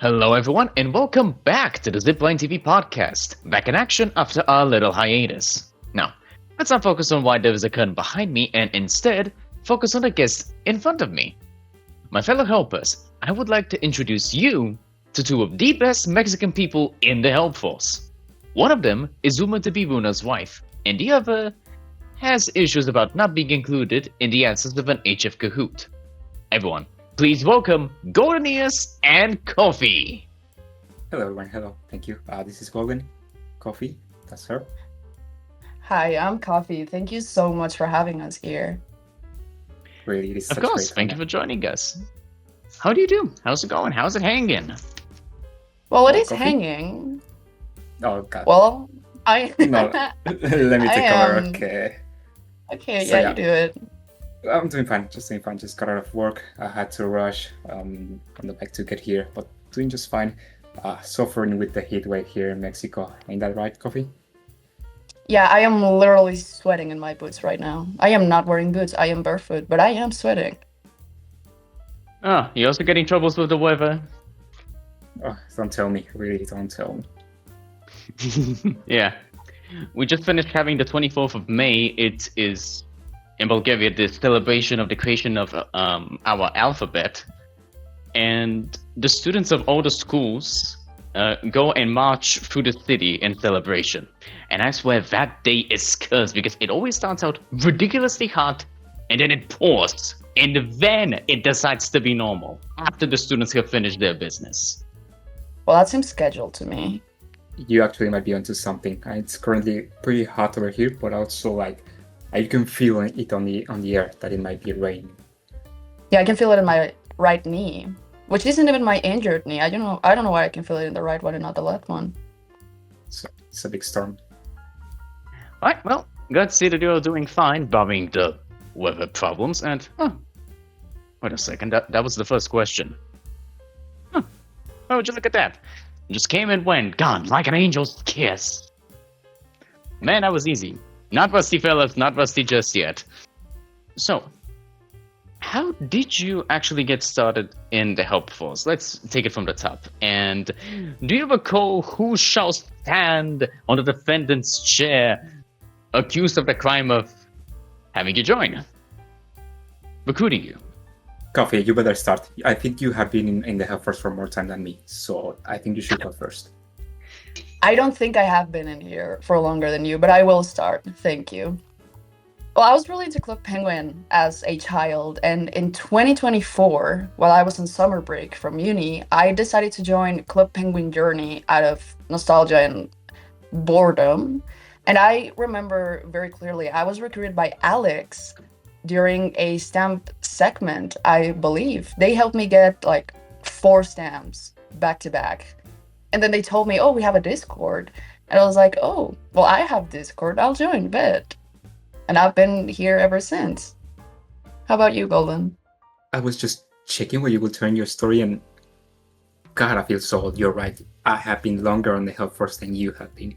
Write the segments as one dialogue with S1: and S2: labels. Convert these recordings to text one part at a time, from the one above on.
S1: Hello, everyone, and welcome back to the Zipline TV podcast. Back in action after our little hiatus. Now, let's not focus on why there is a curtain behind me and instead focus on the guests in front of me. My fellow helpers, I would like to introduce you to two of the best Mexican people in the help force. One of them is rumored to be Runa's wife, and the other has issues about not being included in the answers of an HF Kahoot. Everyone, please welcome Goldenyears and Kofi.
S2: Hello everyone, hello, thank you. This is Golden, Kofi, that's her.
S3: Hi, I'm Kofi. Thank you so much for having us here.
S2: Really, it is
S1: Of
S2: such
S1: course,
S2: great
S1: thank you
S2: honor.
S1: for joining us. How do you do? How's it going? How's it hanging?
S3: Well, it
S2: Oh,
S3: is
S2: Kofi?
S3: hanging.
S2: Oh god,
S3: Well, I
S2: no, let me
S3: I
S2: take over,
S3: am-
S2: okay.
S3: okay,
S2: So,
S3: yeah,
S2: yeah.
S3: you do it.
S2: I'm doing fine, just got out of work. I had to rush on the back to get here, but doing just fine. Suffering with the heat wave here in Mexico, ain't that right, Kofi?
S3: Yeah, I am literally sweating in my boots right now. I am not wearing boots. I am barefoot, but I am sweating.
S1: Oh, you also getting troubles with the weather?
S2: Oh, don't tell me, really, don't tell me.
S1: Yeah. We just finished having the 24th of May. It is, in Bulgaria, the celebration of the creation of our alphabet. And the students of all the schools go and march through the city in celebration. And I swear that day is cursed because it always starts out ridiculously hot and then it pours. And then it decides to be normal after the students have finished their business.
S3: Well, that seems scheduled to me.
S2: You actually might be onto something. It's currently pretty hot over here, but also like I can feel it on the air that it might be raining.
S3: Yeah, I can feel it in my right knee, which isn't even my injured knee. I don't know why I can feel it in the right one and not the left one.
S2: So it's a big storm.
S1: Alright, well, good to see that you're doing fine, barring the weather problems, and, wait a second, that was the first question. Oh, would you look at that? Just came and went, gone, like an angel's kiss. Man, that was easy. Not rusty, fellas, not rusty just yet. So, how did you actually get started in the help force? Let's take it from the top. And do you recall who shall stand on the defendant's chair accused of the crime of having you join? Recruiting you.
S2: Coffee, you better start. I think you have been in the Help Force for more time than me, so I think you should go first.
S3: I don't think I have been in here for longer than you, but I will start. Thank you. Well, I was really into Club Penguin as a child, and in 2024, while I was on summer break from uni, I decided to join Club Penguin Journey out of nostalgia and boredom. And I remember very clearly, I was recruited by Alex during a stamp segment, I believe. They helped me get like 4 stamps back to back. And then they told me, oh, we have a Discord. And I was like, oh, well, I have Discord. I'll join, bet. And I've been here ever since. How about you, Golden?
S2: I was just checking where you will turn your story, and God, I feel so old. You're right. I have been longer on the Help Force than you have been.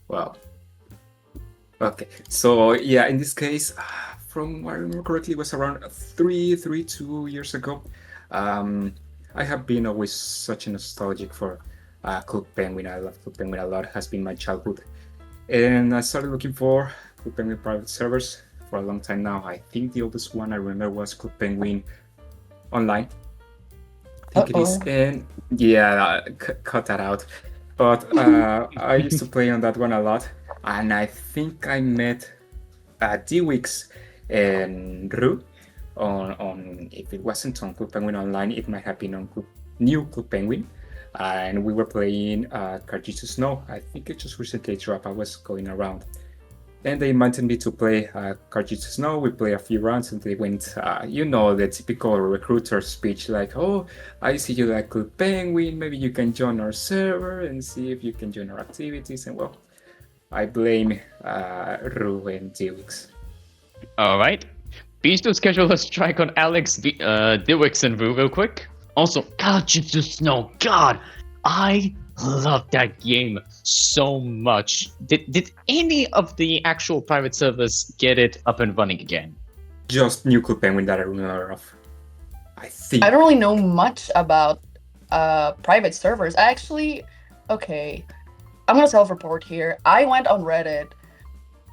S2: Wow. Okay, so yeah, in this case, from what I remember correctly, it was around 2 years ago. I have been always such a nostalgic for Club Penguin. I love Club Penguin a lot. It has been my childhood. And I started looking for Club Penguin private servers for a long time now. I think the oldest one I remember was Club Penguin Online. I think it is. And yeah, cut that out. But I used to play on that one a lot. And I think I met D-Wix and Ru on if it wasn't on Club Penguin Online, it might have been on New Club Penguin. And we were playing Cartridge to Snow. I think it just recently dropped. I was going around. And they invited me to play Cartridge to Snow. We played a few rounds and they went, the typical recruiter speech like, oh, I see you like Club Penguin. Maybe you can join our server and see if you can join our activities. And well, I blame Ru and D-Wix.
S1: Alright. Please do schedule a strike on Alex, Dewix, and Ru real quick. Also, God, just Snow. God, I love that game so much. Did any of the actual private servers get it up and running again?
S2: Just New Club Penguin that I remember of. I think.
S3: I don't really know much about private servers. Okay, I'm gonna self-report here. I went on Reddit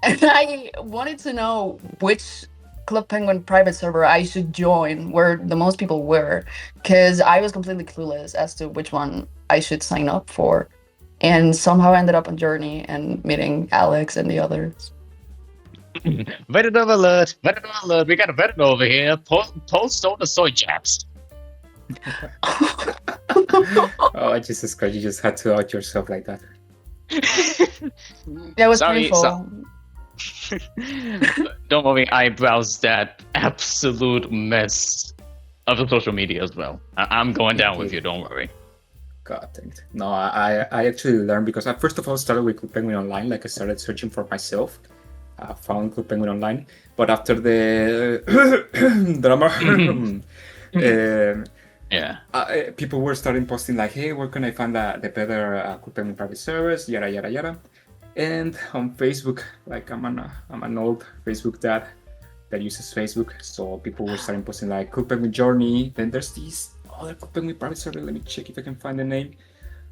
S3: and I wanted to know which Club Penguin private server I should join, where the most people were, because I was completely clueless as to which one I should sign up for, and somehow ended up on Journey and meeting Alex and the others.
S1: Veteran alert! Veteran alert! We got a veteran over here. Post all the soy jabs.
S2: Oh, Jesus Christ, you just had to out yourself like that.
S3: That was
S1: Sorry,
S3: painful.
S1: Don't worry, I browsed that absolute mess of the social media as well. I'm going down with you, don't worry.
S2: God dang it. No, I actually learned because I first of all started with Club Penguin Online, like I started searching for myself. I found Club Penguin Online, but after the drama, people were starting posting like, hey, where can I find the better Club Penguin private servers, yada yada yada. And on Facebook, like I'm an old Facebook dad that uses Facebook, so people were starting posting like Club Penguin Journey. Then there's this other Club Penguin private server. Let me check if I can find the name.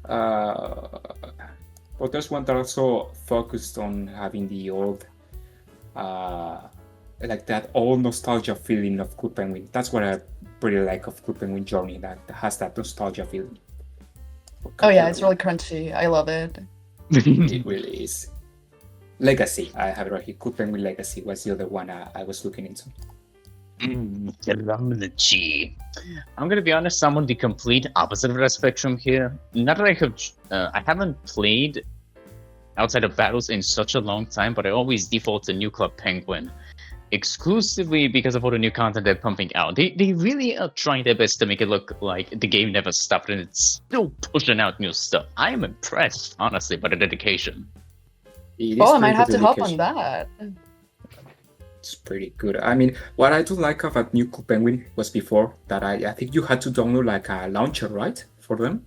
S2: But there's one that also focused on having the old, like that old nostalgia feeling of Club Penguin. That's what I really like of Club Penguin Journey, that has that nostalgia feeling.
S3: Oh yeah, it's really crunchy. I love it.
S2: It really is. Legacy, I have it right here. Club Penguin Legacy was the other one I was looking into.
S1: Technology. I'm gonna be honest, I'm on the complete opposite of that spectrum here. Not that I haven't played outside of battles in such a long time, but I always default to New Club Penguin exclusively because of all the new content they're pumping out. They really are trying their best to make it look like the game never stopped and it's still pushing out new stuff. I am impressed, honestly, by the dedication.
S3: Oh, I might have to help on that.
S2: It's pretty good. I mean, what I do like about New Club Penguin was before that I think you had to download like a launcher, right, for them?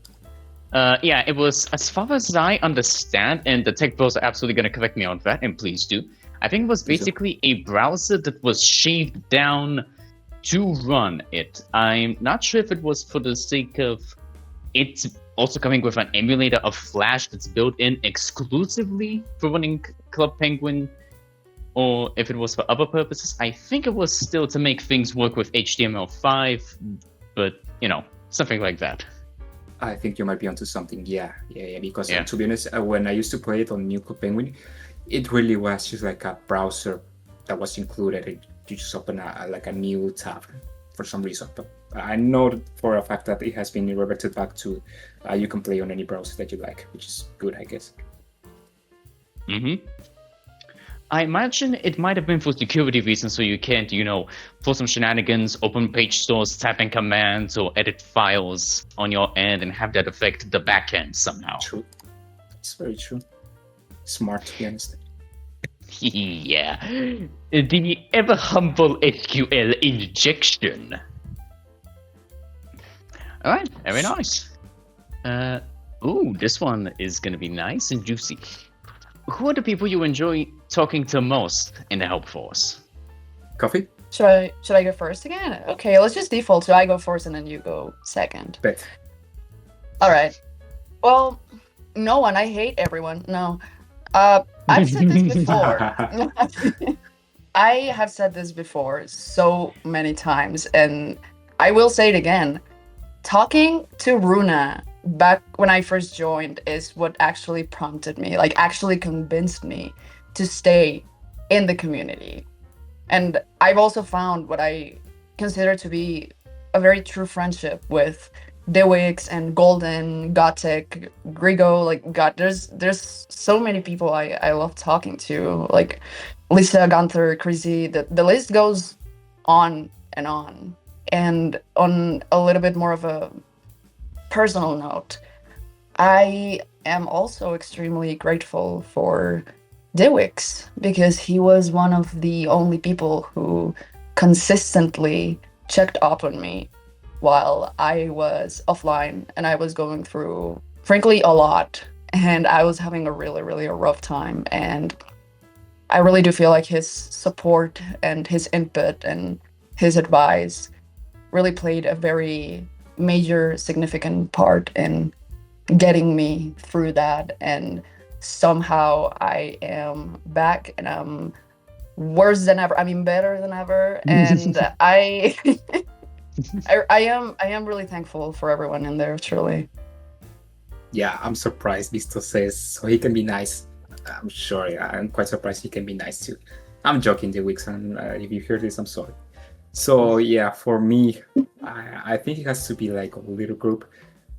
S1: Yeah, it was, as far as I understand, and the tech bros are absolutely going to correct me on that, and please do. I think it was basically a browser that was shaved down to run it. I'm not sure if it was for the sake of it also coming with an emulator of Flash that's built in exclusively for running Club Penguin, or if it was for other purposes. I think it was still to make things work with HTML5, but, you know, something like that.
S2: I think you might be onto something, yeah, because to be honest, when I used to play it on New Club Penguin, it really was just like a browser that was included. You just open like a new tab for some reason, but I know for a fact that it has been reverted back to you can play on any browser that you like, which is good, I guess.
S1: I imagine it might have been for security reasons, so you can't, you know, pull some shenanigans, open page stores, type in commands, or edit files on your end and have that affect the backend somehow.
S2: True. It's very true. Smart, to be honest.
S1: Yeah. The ever humble SQL injection. Alright, very nice. Ooh, this one is gonna be nice and juicy. Who are the people you enjoy talking to most in the help force?
S2: Kofi?
S3: Should I go first again? Okay, let's just default so I go first and then you go second.
S2: Bet.
S3: Alright. Well, no one. I hate everyone. No. I've said this before. I have said this before so many times, and I will say it again. Talking to Runa back when I first joined is what actually prompted me, like actually convinced me to stay in the community. And I've also found what I consider to be a very true friendship with Dewix and Golden, Gotek, Grigo. Like, God, there's so many people I love talking to, like Lisa, Gunther, Chrissy. The list goes on and on. And on a little bit more of a personal note, I am also extremely grateful for Dewix because he was one of the only people who consistently checked up on me while I was offline and I was going through, frankly, a lot. And I was having a really rough time. And I really do feel like his support and his input and his advice really played a very major significant part in getting me through that, and somehow I am back and I'm worse than ever. I mean, better than ever, and I am really thankful for everyone in there, truly.
S2: Yeah, I'm surprised Visto says so he can be nice. I'm sure, yeah, I'm quite surprised he can be nice too. I'm joking, the weeks, and if you hear this, I'm sorry. So yeah, for me, I think it has to be like a little group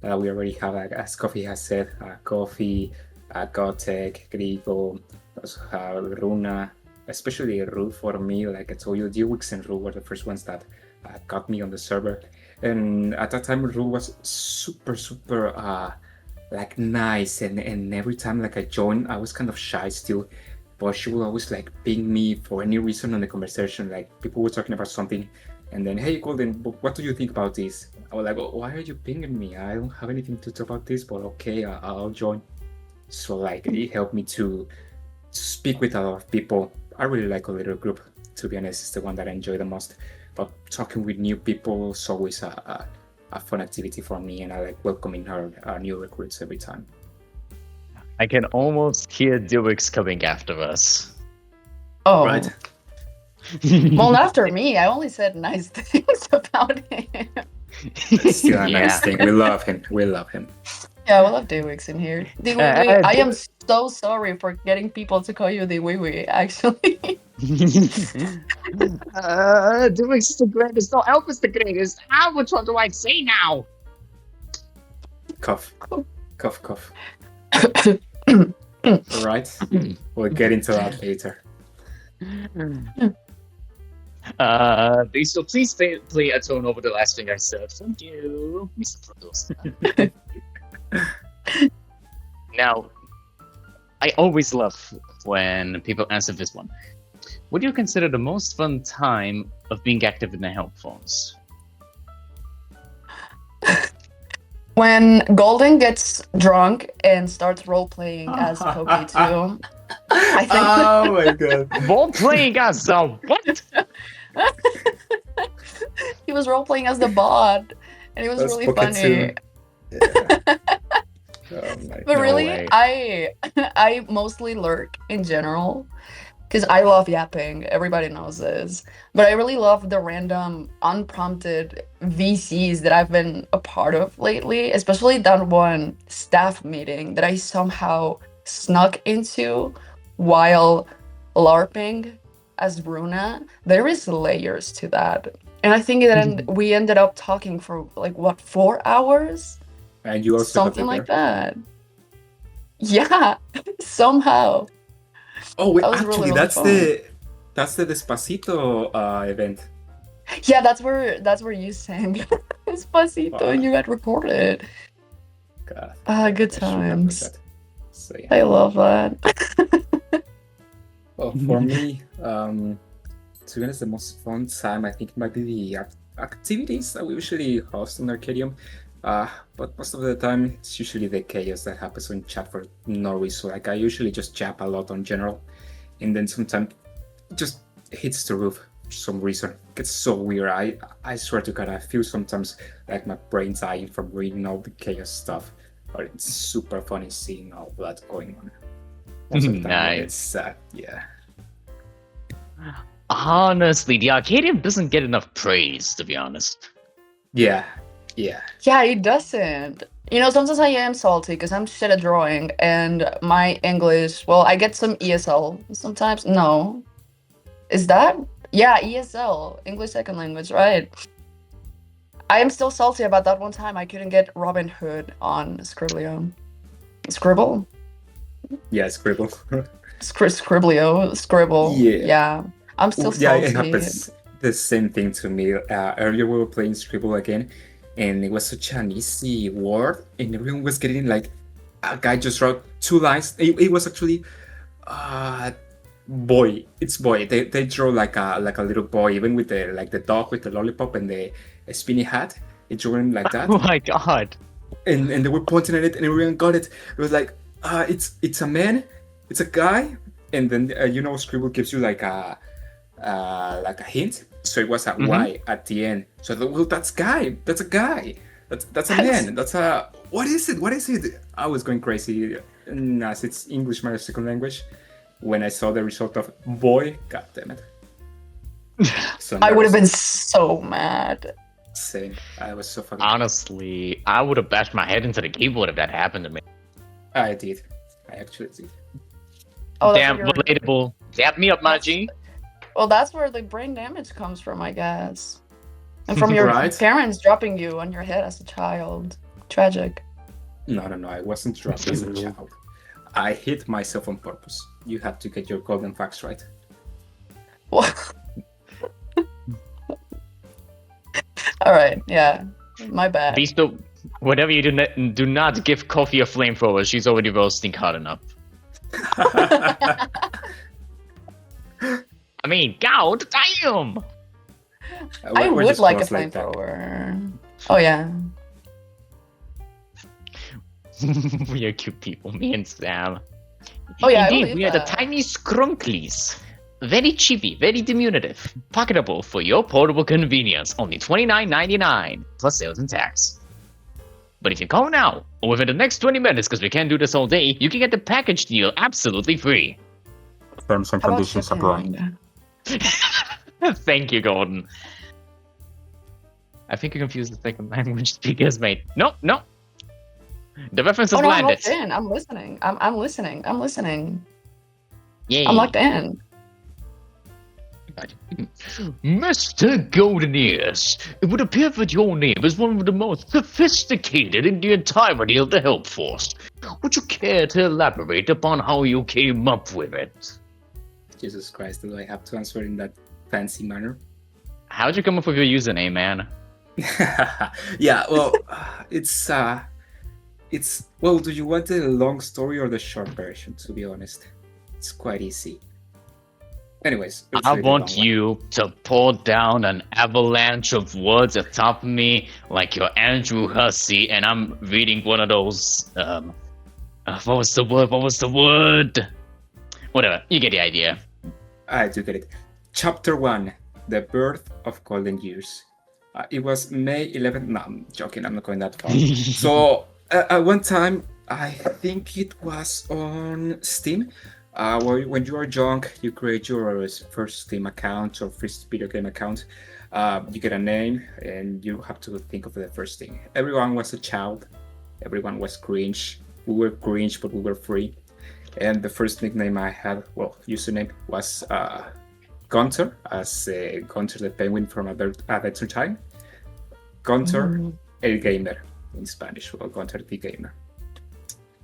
S2: that we already have, like, as Kofi has said, Kofi, Gotek, Grigo, also have Runa, especially Ru for me. Like I told you, Dewix and Ru were the first ones that got me on the server, and at that time Ru was super like nice, and every time like I joined, I was kind of shy still, but she would always like ping me for any reason on the conversation. Like people were talking about something, and then, hey Golden, what do you think about this? I was like, oh, why are you pinging me? I don't have anything to talk about this, but okay, I'll join. So like it helped me to speak with a lot of people. I really like a little group, to be honest. It's the one that I enjoy the most. But talking with new people is always a fun activity for me, and I like welcoming our new recruits every time.
S1: I can almost hear Dewix coming after us.
S3: Oh,
S2: Right?
S3: well, not after me. I only said nice things about him.
S2: It's still a
S1: Yeah.
S2: nice thing. We love him. We love him.
S3: Yeah, we love Dewix in here. I am so sorry for getting people to call you the wee wee, actually.
S1: Dewix is the greatest. No, Elp is the greatest. Which one do I say now?
S2: Cough. Cough, cough. Alright. We'll get into that later.
S1: So please play a tone over the last thing I said. Thank you, Mr. Produce. Now, I always love when people answer this one. What do you consider the most fun time of being active in the help phones?
S3: When Golden gets drunk and starts role playing as Kofi too, I think.
S2: Oh my god.
S1: Role playing as a what?
S3: He was role playing as the bot, and it was
S2: That's
S3: really
S2: Poketsu.
S3: funny.
S2: Yeah. Oh my
S3: But
S1: No
S3: really,
S1: way.
S3: I mostly lurk in general because I love yapping. Everybody knows this, but I really love the random, unprompted VCs that I've been a part of lately. Especially that one staff meeting that I somehow snuck into while LARPing as Runa. There is layers to that, and I think that we ended up talking for like what, 4 hours.
S2: And you also
S3: Something like that. Yeah, somehow.
S2: Oh wait,
S3: That was
S2: actually,
S3: really, really
S2: that's the Despacito event.
S3: Yeah, that's where you sang Despacito
S2: Wow.
S3: and you got recorded.
S2: God,
S3: Good
S2: I should have heard
S3: times.
S2: that. So yeah.
S3: I love that.
S2: Well, for me, to be honest, the most fun time I think it might be the activities that we usually host on Arcadium. But most of the time, it's usually the chaos that happens on chat for no reason. Like I usually just jab a lot on general, and then sometimes it just hits the roof for some reason. It gets so weird. I swear to God, I feel sometimes like my brain's dying from reading all the chaos stuff. But it's super funny seeing all that going on. Most of the time,
S1: Nice.
S2: It's sad. Yeah.
S1: Honestly, the Arcadium doesn't get enough praise, to be honest.
S2: Yeah. Yeah.
S3: Yeah, it doesn't. You know, sometimes I am salty because I'm shit at drawing and my English, well, I get some ESL sometimes. No. Is that? Yeah, ESL, English second language, right? I am still salty about that one time I couldn't get Robin Hood on Scribblio. Scribble?
S2: Yeah, Scribble.
S3: Scribblio, Scribble.
S2: Yeah.
S3: Yeah. I'm still
S2: Yeah,
S3: salty.
S2: it happens. The same thing to me. Earlier we were playing Scribble again, and it was such an easy word, and everyone was getting like, a guy just wrote 2 lines. It was actually, boy. It's boy. They draw like a little boy, even with the dog with the lollipop and the spinny hat. It drew him like that,
S1: Oh my god.
S2: and they were pointing at it, and everyone got it. It was like, it's a man, it's a guy, and then Scribble gives you like a hint. So it was a Y at the end. So I thought, well, that's a guy. That's a man. That's a what is it? What is it? I was going crazy as it's English my second language when I saw the result of boy. God damn it! So
S3: I would have been
S2: embarrassing.
S3: so mad.
S2: Same. I was so fucking.
S1: Honestly, I would have bashed my head into the keyboard if that happened to me.
S2: I did. I actually did.
S3: Oh, that's
S1: Damn
S3: what you're-
S1: relatable. Dap me up, my
S3: That's-
S1: G.
S3: Well, that's where the brain damage comes from, I guess. And from your
S2: Right.
S3: parents dropping you on your head as a child. Tragic.
S2: No. I wasn't dropped as a child. I hit myself on purpose. You have to get your golden facts right.
S3: All right, yeah. My bad.
S1: Beasto, whatever you do not give Kofi a flamethrower. She's already roasting hot enough. I mean, God damn!
S3: I
S2: We're
S3: would
S2: just
S3: like a
S2: close like that.
S3: flamethrower. Oh, yeah.
S1: We are cute people, me and Sam.
S3: Oh, yeah, I
S1: Indeed,
S3: believe
S1: we are the
S3: that.
S1: tiny scrunklies. Very cheapy, very diminutive. Pocketable for your portable convenience. Only $29.99 plus sales and tax. But if you call now, or within the next 20 minutes, because we can't do this all day, you can get the package deal absolutely free.
S2: Terms and
S3: How about
S2: conditions apply.
S3: shipping?
S1: Thank you, Gordon. I think you confused the second language speakers, mate. No. The reference is
S3: Oh, no, I'm
S1: landed.
S3: locked in. I'm listening. I'm listening.
S1: Yay.
S3: I'm locked in.
S1: Mr. Goldenyears, it would appear that your name is one of the most sophisticated in the entirety of the Help Force. Would you care to elaborate upon how you came up with it?
S2: Jesus Christ, do I have to answer in that fancy manner?
S1: How'd you come up with your username, man?
S2: Yeah, well, it's well, do you want the long story or the short version, to be honest? It's quite easy. Anyways, let's
S1: I
S2: read the
S1: want
S2: long one.
S1: you to pour down an avalanche of words atop of me like you're Andrew Hussey, and I'm reading one of those, what was the word? Whatever, you get the idea.
S2: I do get it. Chapter 1, The Birth of Goldenyears. It was May 11th. No, I'm joking, I'm not going that far. So, at one time, I think it was on Steam. When you are young, you create your first Steam account or first video game account. You get a name, and you have to think of the first thing. Everyone was a child. Everyone was cringe. We were cringe, but we were free. And the first nickname I had, well, username, was Gunter, as Gunter the Penguin from Adventure Time. Gunter El Gamer in Spanish, or Gunter the Gamer.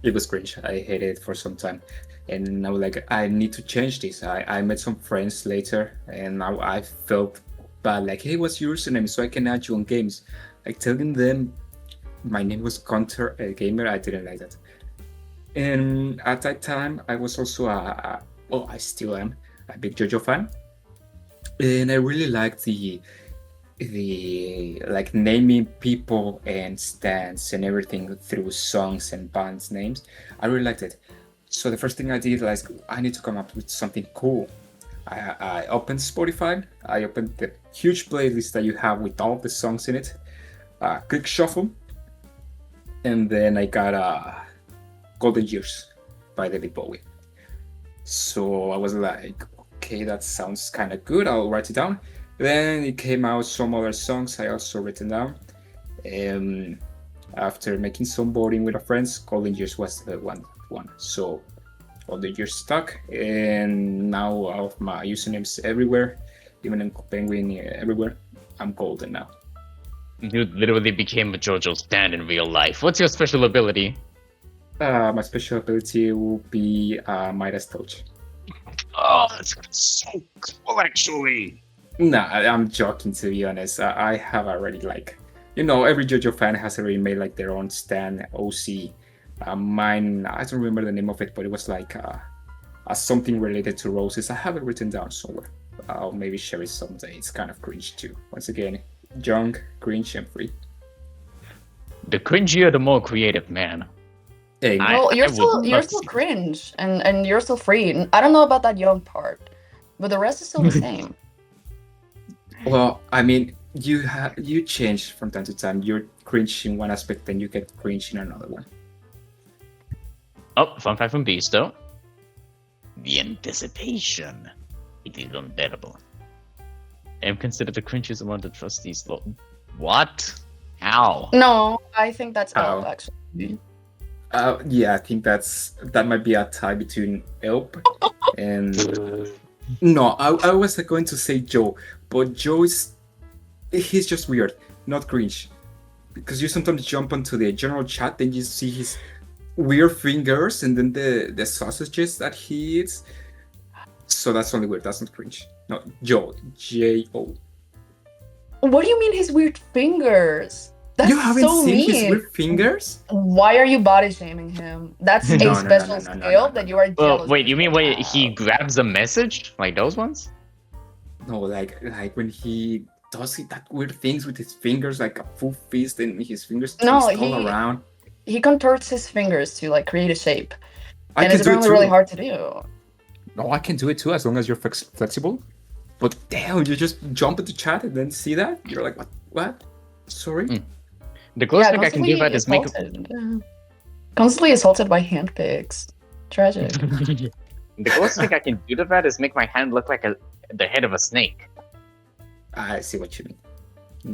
S2: It was cringe. I hated it for some time. And I was like, I need to change this. I met some friends later, and now I felt bad. Like, hey, what's your username so I can add you on games? Like, telling them my name was Gunter El Gamer, I didn't like that. And at that time, I was also well, I still am a big JoJo fan, and I really liked the like naming people and stands and everything through songs and bands names. I really liked it. So the first thing I did was I need to come up with something cool. I opened Spotify. I opened the huge playlist that you have with all the songs in it. Click shuffle, and then I got Goldenyears by David Bowie. So I was like, okay, that sounds kind of good. I'll write it down. Then it came out some other songs I also written down. After making some voting with our friends, Goldenyears was the one. So Goldenyears stuck, and now all of my usernames everywhere, even in Penguin everywhere, I'm golden now.
S1: You literally became a JoJo stan in real life. What's your special ability?
S2: My special ability will be Midas Touch.
S1: Oh, that's so cool, actually.
S2: Nah, I'm joking, to be honest. I have already, like, every JoJo fan has already made like their own stan OC. Mine, I don't remember the name of it, but it was like something related to roses. I have it written down somewhere. I'll maybe share it someday. It's kind of cringe too. Once again, young, cringe, and free.
S1: The cringier, the more creative, man.
S2: Hey,
S3: Well, you're
S1: would
S3: still
S1: love to see-
S3: cringe and you're still free. I don't know about that young part, but the rest is still the same.
S2: well, I mean, you change from time to time. You're cringe in one aspect, then you get cringe in another one.
S1: Oh, fun fact from Beast though. The anticipation. It is unbearable. I am considered the cringes among the trustees. What? How?
S3: No, I think that's Elp,
S2: Ow.
S3: actually.
S2: Yeah, I think that might be a tie between Elp and no. I was going to say Joe, but he's just weird, not cringe, because you sometimes jump onto the general chat, then you see his weird fingers and then the sausages that he eats. So that's only weird. That's not cringe. No, Joe, J-O.
S3: What do you mean his weird fingers? That's
S2: You haven't
S3: so
S2: seen
S3: mean.
S2: his weird fingers?
S3: Why are you body shaming him? That's
S2: No,
S3: a
S2: no,
S3: special
S2: no, no,
S3: skill
S2: no.
S3: that you are
S1: Well,
S3: jealous.
S1: wait, you mean
S3: when
S1: when he grabs a message? Like those ones?
S2: No, like when he does that weird things with his fingers, like a full fist, and his fingers
S3: No,
S2: twist all around.
S3: He contorts his fingers to like create a shape,
S2: I
S3: and
S2: can
S3: it's
S2: do it
S3: apparently
S2: too.
S3: really hard to do.
S2: No, I can do it too as long as you're flexible. But damn, you just jump into chat and then see that? You're like, what? Sorry?
S1: Mm. The closest thing I can do that is make
S3: constantly assaulted by handpigs. Tragic.
S1: the closest thing I can do to that is make my hand look like the head of a snake.
S2: I see what you mean.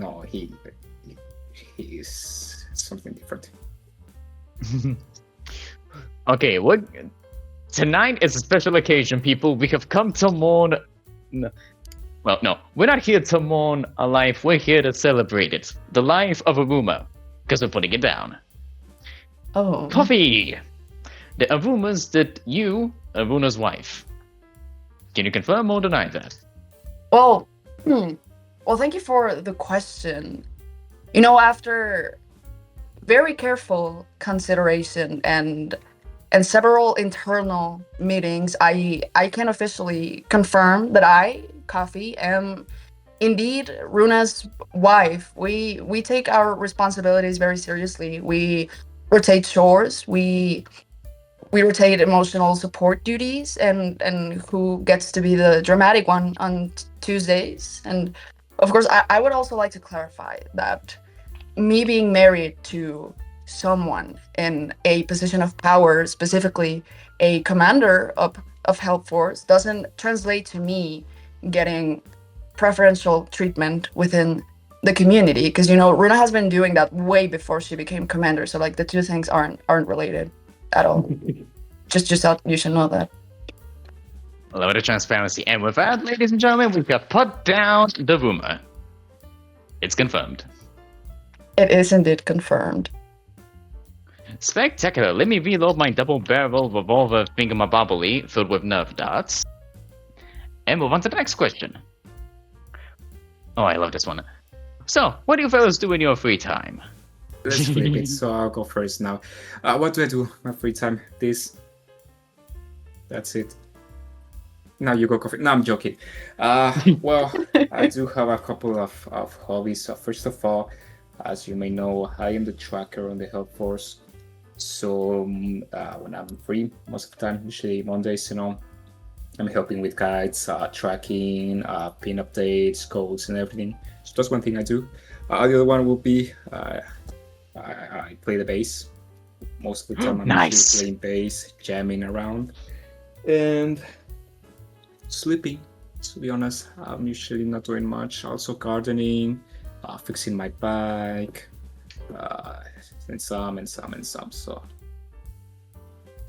S2: No, he is something different.
S1: Okay, what? Tonight is a special occasion, people. We have come to mourn. Well, no, we're not here to mourn a life. We're here to celebrate it. The life of Aruma, because we're putting it down.
S3: Oh.
S1: Kofi, there are rumors that you are Runa's wife. Can you confirm or deny that?
S3: Well, well, thank you for the question. You know, after very careful consideration and several internal meetings, I can officially confirm that I, Kofi, am indeed Runa's wife. We take our responsibilities very seriously. We rotate chores. We rotate emotional support duties, and who gets to be the dramatic one on Tuesdays. And of course, I would also like to clarify that me being married to someone in a position of power, specifically a commander of Help Force, doesn't translate to me getting preferential treatment within the community, because you know Runa has been doing that way before she became commander, so like the two things aren't related at all. just out, you should know that.
S1: A lot of transparency. And with that, ladies and gentlemen, we've got put down the rumor. It's confirmed.
S3: It is indeed confirmed.
S1: Spectacular. Let me reload my double-barrel revolver thingamabobbly filled with nerf darts. And move on to the next question. Oh, I love this one. So, what do you fellas do in your free time?
S2: Let's flip it. So I'll go first now. What do I do in my free time? This. That's it. Now you go, Kofi. No, I'm joking. Well, I do have a couple of hobbies. So first of all, as you may know, I am the tracker on the Help Force. So when I'm free, most of the time, usually Mondays, I'm helping with guides, tracking, pin updates, codes, and everything. So that's one thing I do. The other one will be I play the bass. Most of the time I'm
S1: Nice.
S2: usually playing bass, jamming around, and sleeping. To be honest, I'm usually not doing much. Also gardening, fixing my bike, and some. So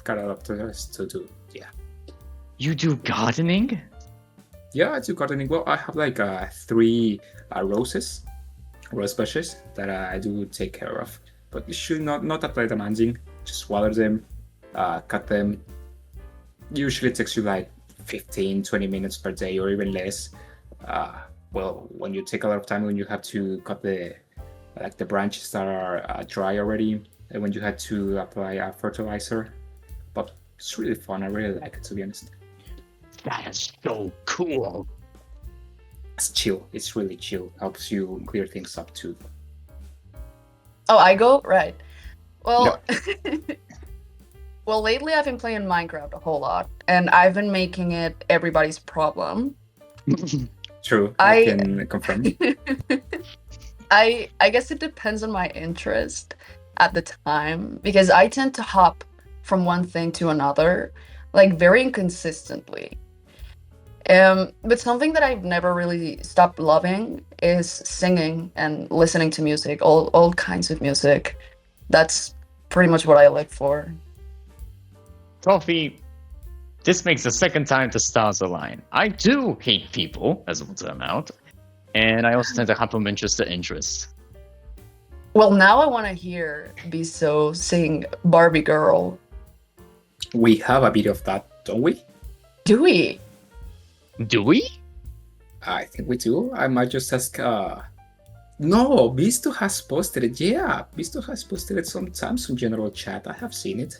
S2: got a lot to do. Yeah.
S1: You do gardening?
S2: Yeah, I do gardening. Well, I have like 3 rose bushes that I do take care of. But you should not that like demanding. Just water them, cut them. Usually it takes you like 15-20 minutes per day or even less. Well, when you take a lot of time, when you have to cut the branches that are dry already, and when you had to apply a fertilizer. But it's really fun. I really like it, to be honest.
S1: That is so cool.
S2: It's chill. It's really chill. Helps you clear things up too.
S3: Oh, I go? Right. Well, well, lately I've been playing Minecraft a whole lot, and I've been making it everybody's problem.
S2: True.
S3: I
S2: can confirm.
S3: I guess it depends on my interest at the time because I tend to hop from one thing to another, like very inconsistently. But something that I've never really stopped loving is singing and listening to music, all kinds of music. That's pretty much what I live for.
S1: Kofi, this makes the second time the stars align. I do hate people, as it will turn out, and I also tend to hop from interest to interest.
S3: Well, now I want to hear Biso sing Barbie Girl.
S2: We have a bit of that, don't we?
S3: Do we?
S1: Do we?
S2: I think we do. I might just ask. No, Bisto has posted it. Yeah, Bisto has posted it sometimes in general chat. I have seen it.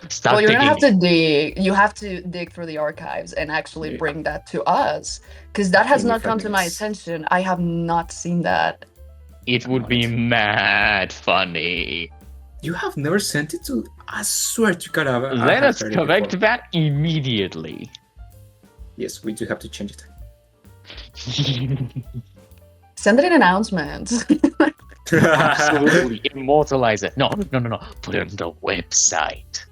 S1: Stop
S3: Well, you're gonna have
S1: digging.
S3: to dig. You have to dig through the archives and actually
S2: Yeah.
S3: bring that to us, because that has
S2: Give me
S3: not
S2: 5
S3: come to my
S2: minutes.
S3: attention. I have not seen that.
S1: It would be mad funny.
S2: You have never sent it to. I swear to God, I
S1: Let
S2: have
S1: us
S2: heard it
S1: correct
S2: before.
S1: that immediately.
S2: Yes, we do have to change it.
S3: Send it in announcements.
S1: Absolutely immortalize it. No. Put it on the website.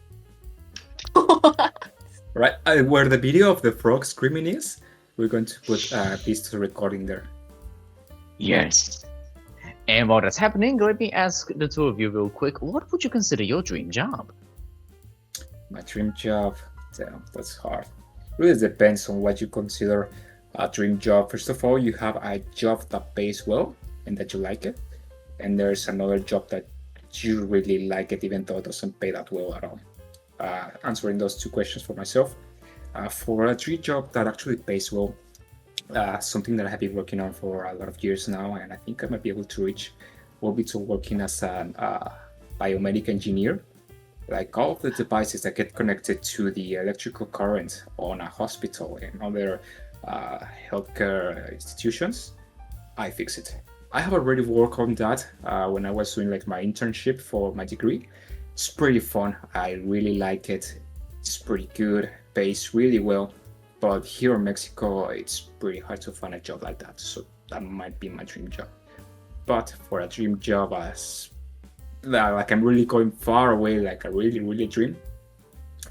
S2: Right, where the video of the frog screaming is, we're going to put Bisto recording there.
S1: Yes. And while that's happening, let me ask the two of you real quick, what would you consider your dream job?
S2: My dream job, damn, that's hard. Really depends on what you consider a dream job. First of all, you have a job that pays well and that you like it, and there's another job that you really like it even though it doesn't pay that well at all. Answering those two questions for myself. For a dream job that actually pays well, something that I have been working on for a lot of years now, and I think I might be able to reach, will be to working as a biomedical engineer. Like all of the devices that get connected to the electrical current on a hospital and other healthcare institutions, I fix it. I have already worked on that when I was doing like my internship for my degree. It's pretty fun. I really like it. It's pretty good, pays really well. But here in Mexico, it's pretty hard to find a job like that. So that might be my dream job. But for a dream job, as like I'm really going far away, like a really dream,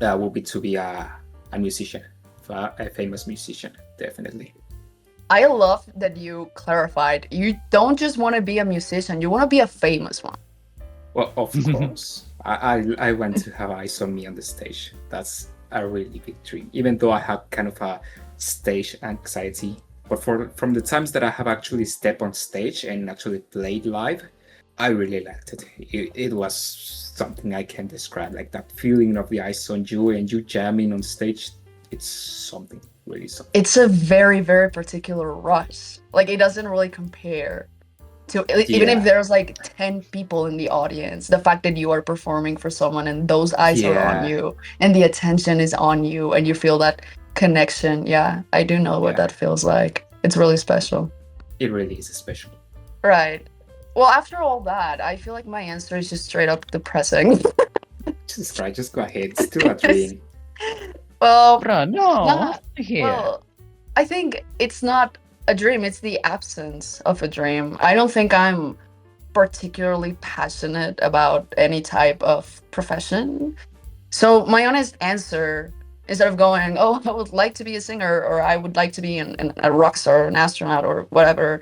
S2: will be to be a musician, a famous musician, definitely.
S3: I love that you clarified. You don't just want to be a musician; you want to be a famous one.
S2: Well, of course, I want to have eyes on me on the stage. That's a really big dream. Even though I have kind of a stage anxiety, but from the times that I have actually stepped on stage and actually played live, I really liked it. It was something I can't describe. Like that feeling of the eyes on you and you jamming on stage. It's something, really something.
S3: It's a very, very particular rush. Like it doesn't really compare to even if there's like 10 people in the audience. The fact that you are performing for someone and those eyes are on
S2: Yeah.
S3: you and the attention is on you and you feel that connection. Yeah, I do know what
S2: Yeah.
S3: that feels like. It's really special.
S2: It really is special.
S3: Right. Well, after all that, I feel like my answer is just straight up depressing.
S2: Just try, just go ahead. It's still a dream.
S3: Well,
S1: Bruh, no.
S3: Not-
S1: Here.
S3: well, I think it's not a dream, it's the absence of a dream. I don't think I'm particularly passionate about any type of profession. So my honest answer, instead of going, oh, I would like to be a singer or I would like to be a rock star or an astronaut or whatever,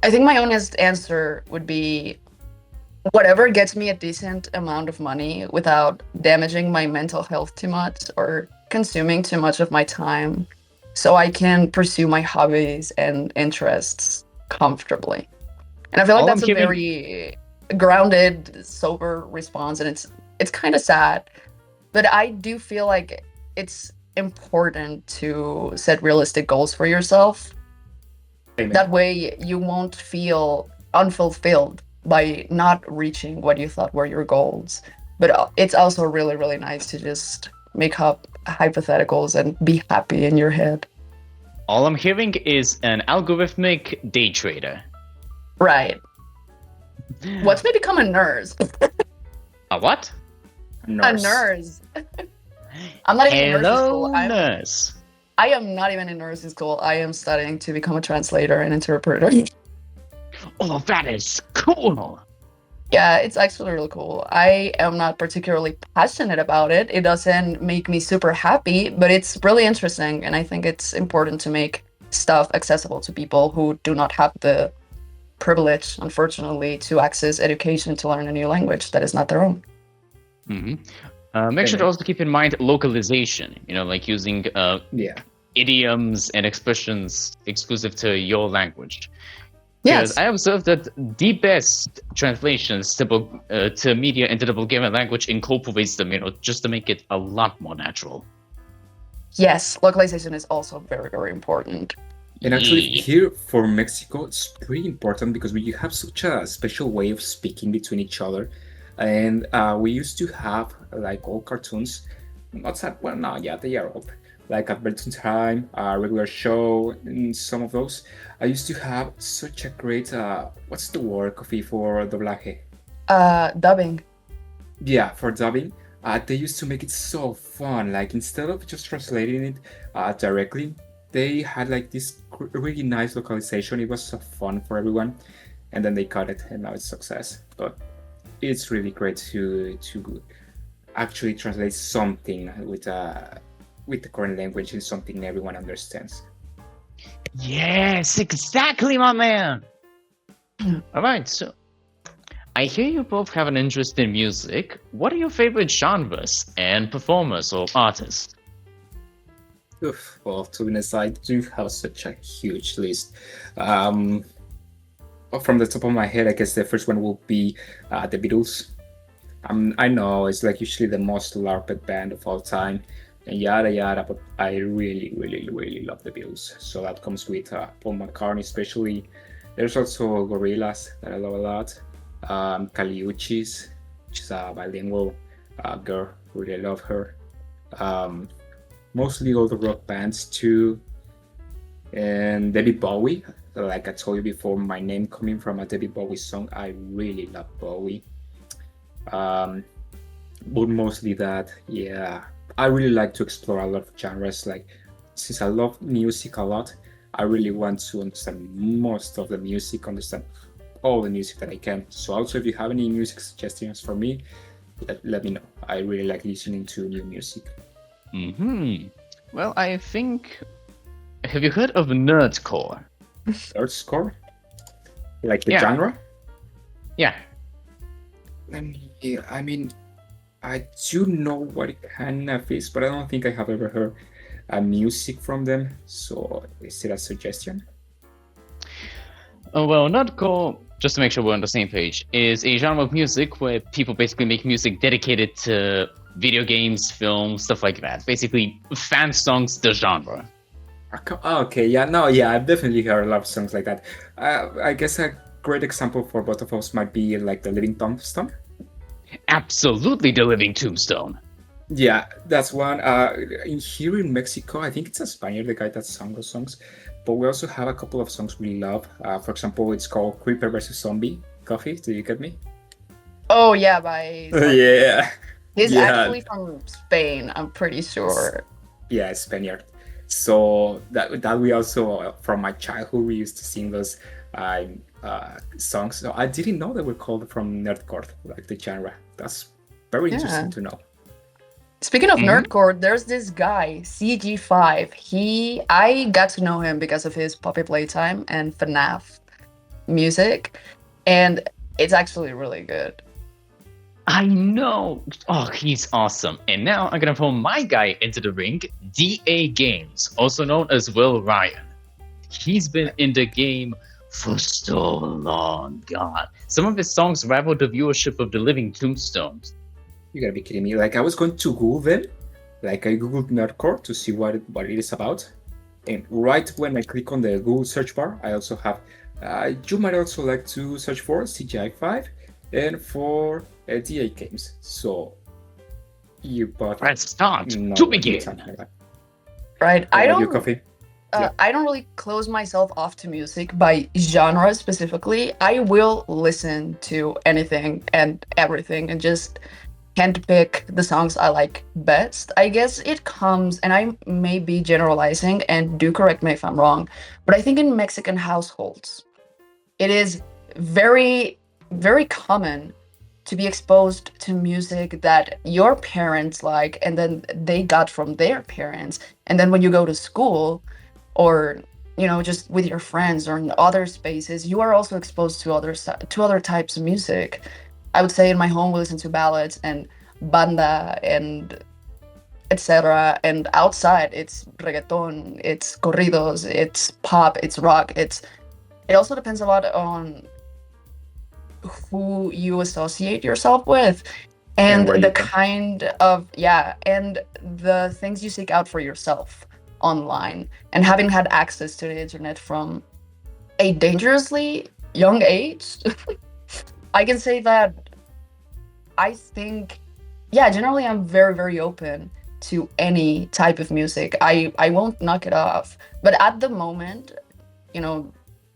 S3: I think my honest answer would be whatever gets me a decent amount of money without damaging my mental health too much or consuming too much of my time, so I can pursue my hobbies and interests comfortably. And I feel like
S1: All
S3: that's
S1: I'm
S3: a
S1: hearing-
S3: very grounded, sober response, and it's kind of sad, but I do feel like it's important to set realistic goals for yourself.
S2: Amen.
S3: That way you won't feel unfulfilled by not reaching what you thought were your goals. But it's also really, really nice to just make up hypotheticals and be happy in your head.
S1: All I'm hearing is an algorithmic day trader.
S3: Right. What's me become a nurse?
S1: A what?
S3: A nurse. I'm not even in nursing
S1: Hello,
S3: school.
S1: nurse.
S3: I am not even in nursing school. I am studying to become a translator and interpreter.
S1: Oh, that is cool.
S3: Yeah, it's actually really cool. I am not particularly passionate about it. It doesn't make me super happy, but it's really interesting, and I think it's important to make stuff accessible to people who do not have the privilege, unfortunately, to access education to learn a new language that is not their own.
S1: Hmm. Make sure to also keep in mind localization. Like using
S2: Yeah.
S1: idioms and expressions exclusive to your language.
S3: Yes.
S1: Because I observed that the best translations to media into the Bulgarian language incorporates them, just to make it a lot more natural.
S3: Yes, localization is also very, very important.
S2: And actually,
S1: Yeah.
S2: here for Mexico, it's pretty important because we have such a special way of speaking between each other. And we used to have like old cartoons. Not that, well, no, yeah, they are old. Like Adventure Time, regular show, and some of those. I used to have such a great, what's the word, Kofi, for doblaje?
S3: Dubbing.
S2: Yeah, for dubbing. They used to make it so fun. Like instead of just translating it directly, they had like this really nice localization. It was so fun for everyone, and then they cut it, and now it's success. But it's really great to actually translate something with the current language in something everyone understands.
S1: Yes, exactly, my man. All right, so I hear you both have an interest in music. What are your favorite genres and performers or artists?
S2: Oof, well, to be honest, I do have such a huge list. From the top of my head, I guess the first one will be the Beatles. I know it's like usually the most LARPed band of all time, and yada yada, but I really, really, really love the Beatles. So that comes with Paul McCartney, especially. There's also Gorillaz that I love a lot. Kali Uchis, which is a bilingual girl, really love her. Mostly all the rock bands too, and David Bowie. Like I told you before, my name coming from a David Bowie song. I really love Bowie. But mostly that, yeah. I really like to explore a lot of genres. Like, since I love music a lot, I really want to understand most of the music, understand all the music that I can. So also, if you have any music suggestions for me, let me know. I really like listening to new music.
S1: Well, I think. Have you heard of nerdcore?
S2: Nerdcore? Like the
S1: Yeah.
S2: genre?
S1: Yeah.
S2: I mean, I do know what it kind of is, but I don't think I have ever heard music from them. So is it a suggestion?
S1: Well, nerdcore, just to make sure we're on the same page, is a genre of music where people basically make music dedicated to video games, films, stuff like that. Basically, fan songs, the genre.
S2: Okay, yeah, no, yeah, I've definitely heard a lot of songs like that. I guess a great example for both of us might be like the Living Tombstone.
S1: Absolutely, the Living Tombstone.
S2: Yeah, that's one. Here in Mexico, I think it's a Spaniard, the guy that sang those songs. But we also have a couple of songs we love. For example, it's called Creeper vs. Zombie. Coffee, do you get me?
S3: Oh yeah, by
S2: Yeah.
S3: he's
S2: Yeah.
S3: actually from Spain, I'm pretty sure.
S2: Yeah, Spaniard. So that we also from my childhood we used to sing those songs. So I didn't know they were called from nerdcore, like the genre. That's very interesting to know.
S3: Speaking of
S1: Mhm.
S3: nerdcore, there's this guy, CG5. I got to know him because of his Poppy Playtime and FNAF music, and it's actually really good.
S1: I know. Oh, he's awesome. And now I'm gonna throw my guy into the ring, DA Games, also known as Will Ryan. He's been in the game for so long, God. Some of his songs rival the viewership of the Living Tombstones.
S2: You gotta be kidding me. Like I was going to Google them. Like I googled nerdcore to see what it is about. And right when I click on the Google search bar, I also have you might also like to search for CGI5 and for DA games. So you bought
S1: Let's start
S2: no,
S1: to
S2: you
S1: begin.
S2: can't have that.
S3: Right?
S2: What
S3: I
S2: about you,
S3: don't
S2: Coffee? Yeah.
S3: I don't really close myself off to music by genre specifically. I will listen to anything and everything and just handpick the songs I like best. I guess it comes, and I may be generalizing, and do correct me if I'm wrong, but I think in Mexican households, it is very, very common to be exposed to music that your parents like and then they got from their parents. And then when you go to school or just with your friends or in other spaces, you are also exposed to other types of music. I would say in my home we listen to ballads and banda and etc. And outside it's reggaeton, it's corridos, it's pop, it's rock. It also depends a lot on who you associate yourself with and
S2: where you
S3: the
S2: go.
S3: kind of and the things you seek out for yourself online. And having had access to the internet from a dangerously young age, I can say that I think generally I'm very, very open to any type of music. I won't knock it off, but at the moment,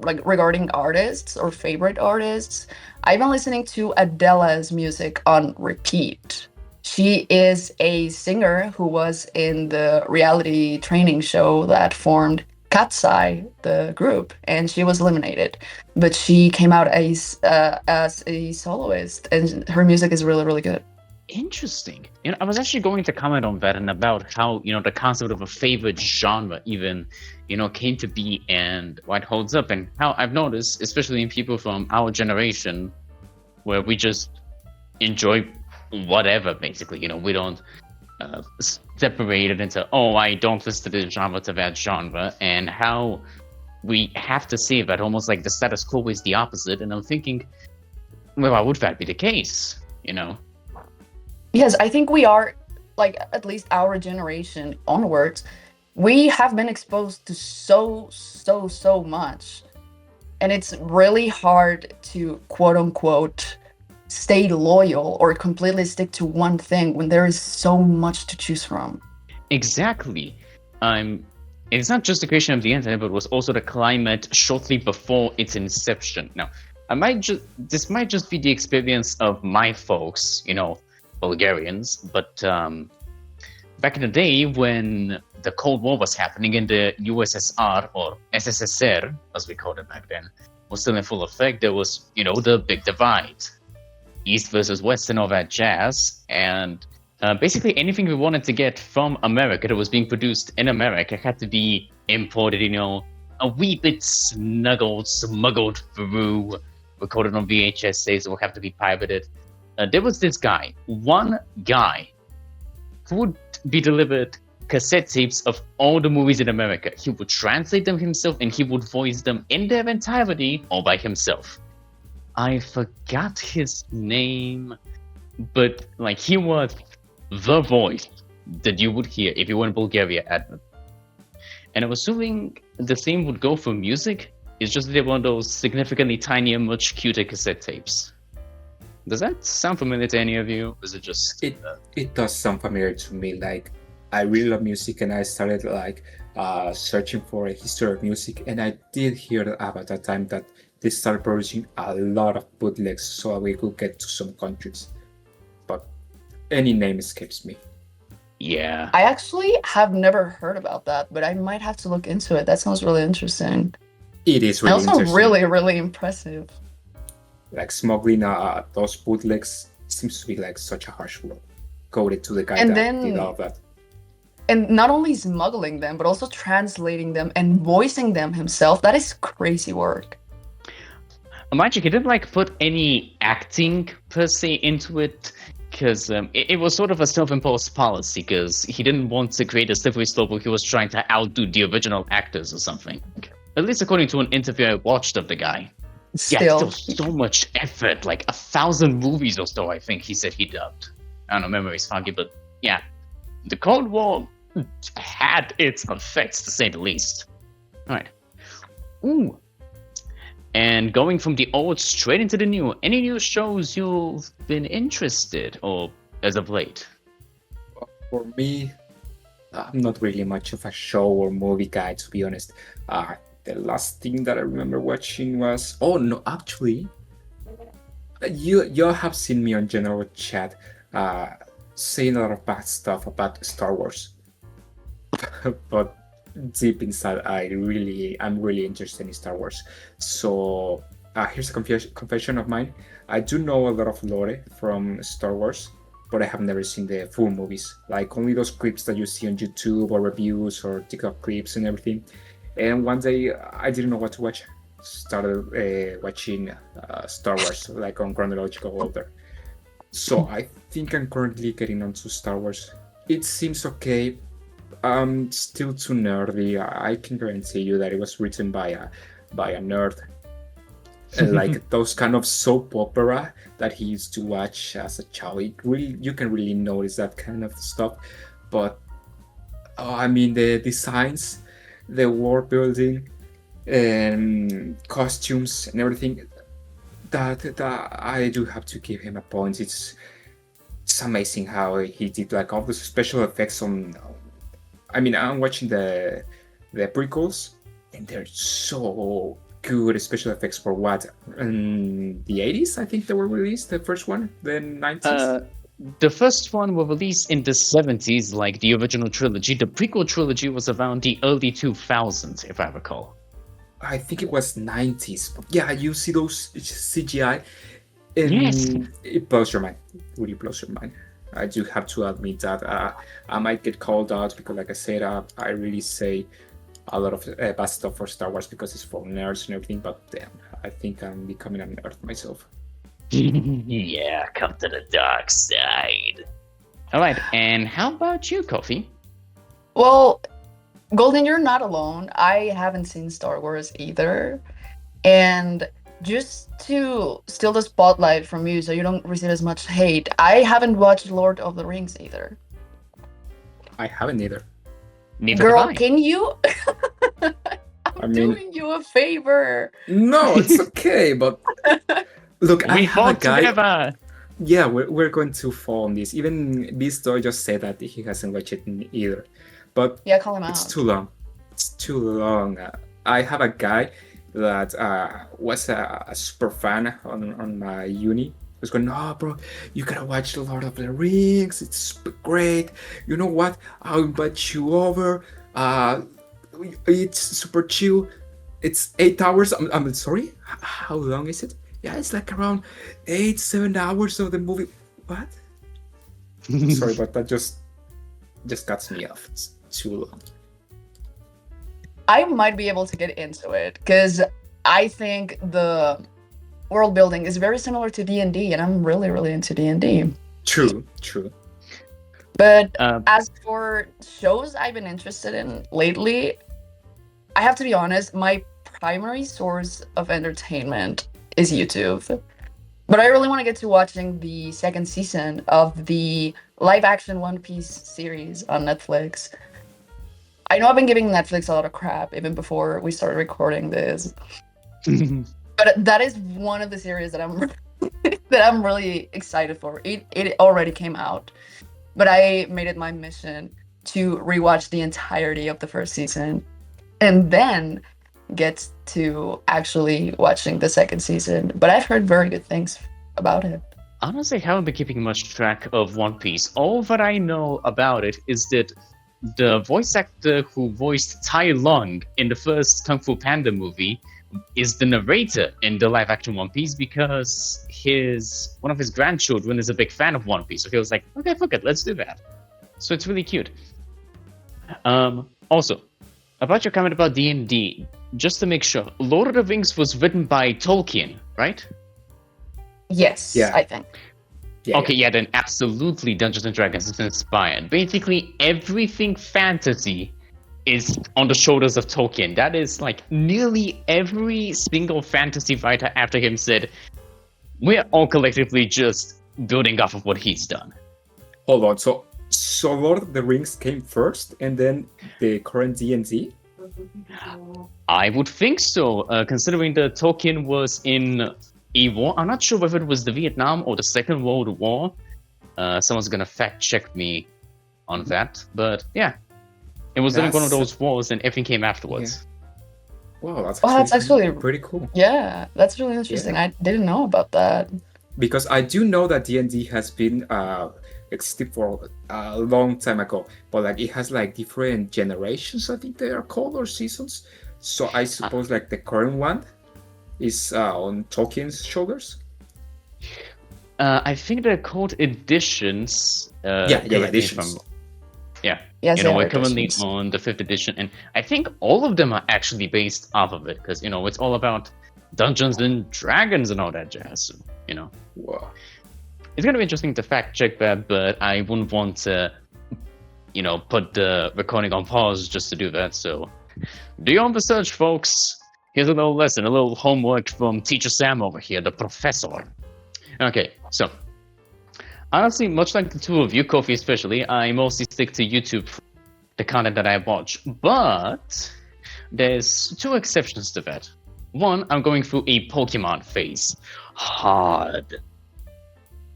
S3: like regarding artists or favorite artists, I've been listening to Adele's music on repeat. She is a singer who was in the reality training show that formed Cat's Eye, the group, and she was eliminated. But she came out as a soloist, and her music is really, really good.
S1: Interesting. I was actually going to comment on that and about how, the concept of a favorite genre even, came to be and why it holds up, and how I've noticed, especially in people from our generation, where we just enjoy whatever, basically. We don't separate it into, I don't listen to this genre to that genre, and how we have to see that almost like the status quo is the opposite. And I'm thinking, well, why would that be the case,
S3: Yes, I think we are, like, at least our generation onwards, we have been exposed to so much. And it's really hard to, quote unquote, stay loyal or completely stick to one thing when there is so much to choose from.
S1: Exactly. It's not just the creation of the internet, but it was also the climate shortly before its inception. Now, this might just be the experience of my folks, Bulgarians, but back in the day when the Cold War was happening in the USSR, or SSSR, as we called it back then, was still in full effect, there was, the big divide. East versus West and all that jazz. And basically anything we wanted to get from America that was being produced in America had to be imported, a wee bit smuggled through, recorded on VHS tapes, it will have to be pirated. There was this one guy, who would be delivered cassette tapes of all the movies in America. He would translate them himself and he would voice them in their entirety all by himself. I forgot his name, but he was the voice that you would hear if you were in Bulgaria. And I'm assuming the same would go for music. It's just that they're one of those significantly tinier, much cuter cassette tapes. Does that sound familiar to any of you? Is it just...
S2: It does sound familiar to me. Like, I really love music, and I started searching for a history of music, and I did hear about that time that they started producing a lot of bootlegs so we could get to some countries. But any name escapes me.
S1: Yeah.
S3: I actually have never heard about that, but I might have to look into it. That sounds really interesting.
S2: It is really
S3: also
S2: interesting.
S3: really, really impressive.
S2: Like smuggling those bootlegs seems to be such a harsh word. Coded to the guy
S3: And
S2: that did all of that.
S3: And not only smuggling them, but also translating them and voicing them himself. That is crazy work.
S1: Mind you, he didn't put any acting per se into it, because it was sort of a self-imposed policy, because he didn't want to create a slippery slope where he was trying to outdo the original actors or something. At least according to an interview I watched of the guy.
S3: Still
S1: So much effort, 1,000 movies or so, I think he said he dubbed. I don't know, memory's foggy, but yeah. The Cold War had its effects, to say the least. Alright. Ooh. And going from the old straight into the new, any new shows you've been interested, or as of late?
S2: For me, I'm not really much of a show or movie guy, to be honest. The last thing that I remember watching was... Oh, no, actually, you have seen me on general chat saying a lot of bad stuff about Star Wars. But deep inside, I'm really interested in Star Wars. So here's a confession of mine. I do know a lot of lore from Star Wars, but I have never seen the full movies. Like only those clips that you see on YouTube or reviews or TikTok clips and everything. And one day I didn't know what to watch. Started watching Star Wars like on chronological order. So I think I'm currently getting onto Star Wars. It seems okay. Still too nerdy. I can guarantee you that it was written by a nerd. Like those kind of soap opera that he used to watch as a child. You can really notice that kind of stuff. But I mean, the designs, the world building, and costumes and everything. That I do have to give him a point. It's amazing how he did like all the special effects on. I mean, I'm watching the prequels, and they're so good special effects for what in the 80s. I think they were released. The first one, the 90s.
S1: The first one was released in the 70s, like the original trilogy. The prequel trilogy was around the early 2000s, if I recall.
S2: I think it was 90s. Yeah, you see those CGI, and
S1: Yes.
S2: it blows your mind. It really blows your mind. I do have to admit that I might get called out because, like I said, I really say a lot of bad stuff for Star Wars because it's for nerds and everything. But damn, I think I'm becoming a nerd myself.
S1: Yeah, come to the dark side. All right, and how about you, Kofi?
S3: Well, Golden, you're not alone. I haven't seen Star Wars either. And just to steal the spotlight from you so you don't receive as much hate, I haven't watched Lord of the Rings either.
S2: I haven't either.
S1: Neither
S3: Girl,
S1: have I.
S3: can you?
S2: I mean-
S3: doing you a favor.
S2: No, it's okay, but look, I
S1: We
S2: have a
S1: fought
S2: guy.
S1: together.
S2: Yeah, we're going to fall on this. Even Beastoy just said that he hasn't watched it either. But
S3: Yeah, call him out.
S2: it's too long. It's too long. I have a guy that was a super fan on my uni. He was going, no, bro, you gotta watch The Lord of the Rings. It's super great. You know what? I'll invite you over. It's super chill. It's 8 hours. I'm sorry. How long is it? Yeah, it's like around 7 hours of the movie. What? Sorry, but that just cuts me off. It's too long.
S3: I might be able to get into it because I think the world building is very similar to D&D, and I'm really, really into D&D.
S2: True.
S3: But
S1: Uh,
S3: as for shows I've been interested in lately, I have to be honest, my primary source of entertainment is YouTube. But I really want to get to watching the second season of the live-action One Piece series on Netflix. I know I've been giving Netflix a lot of crap even before we started recording this, but that is one of the series that I'm that I'm really excited for. It already came out, but I made it my mission to rewatch the entirety of the first season, and then get to actually watching the second season. But I've heard very good things about it.
S1: Honestly, I haven't been keeping much track of One Piece. All that I know about it is that the voice actor who voiced Tai Lung in the first Kung Fu Panda movie is the narrator in the live-action One Piece because one of his grandchildren is a big fan of One Piece. So he was like, okay, fuck it, let's do that. So it's really cute. Also, about your comment about D&D, just to make sure, Lord of the Rings was written by Tolkien, right?
S3: Yes,
S2: Yeah.
S3: I think.
S2: Yeah,
S1: Okay, yeah, then absolutely Dungeons and Dragons is inspired. Basically, everything fantasy is on the shoulders of Tolkien. That is like nearly every single fantasy writer after him said, we're all collectively just building off of what he's done.
S2: Hold on. So Lord of the Rings came first, and then the current D&D.
S1: I would think so, considering that Tolkien was in a war. I'm not sure whether it was the Vietnam or the Second World War. Someone's gonna fact check me on that, but yeah, it was during one of those wars, and everything came afterwards.
S2: Wow, that's
S3: actually
S2: pretty cool.
S3: Yeah, that's really interesting. I didn't know about that.
S2: Because I do know that D&D has been existed for a long time ago, but like it has like different generations, I think they are called, or seasons. So I suppose like the current one is on Tolkien's shoulders.
S1: I think they're called editions.
S2: Yeah,
S1: correct me if
S2: editions.
S1: Yeah.
S3: Yes,
S1: You know,
S3: they
S1: we're
S3: are
S1: currently
S3: editions.
S1: on the 5th edition, and I think all of them are actually based off of it, because, you know, it's all about Dungeons and Dragons and all that jazz. So, you know,
S2: Wow.
S1: it's going to be interesting to fact check that, but I wouldn't want to, you know, put the recording on pause just to do that. So, do your own research, folks. Here's a little lesson, a little homework from Teacher Sam over here, the professor. Okay, so honestly, much like the two of you, Kofi especially, I mostly stick to YouTube for the content that I watch. But there's two exceptions to that. One, I'm going through a Pokemon phase. Hard.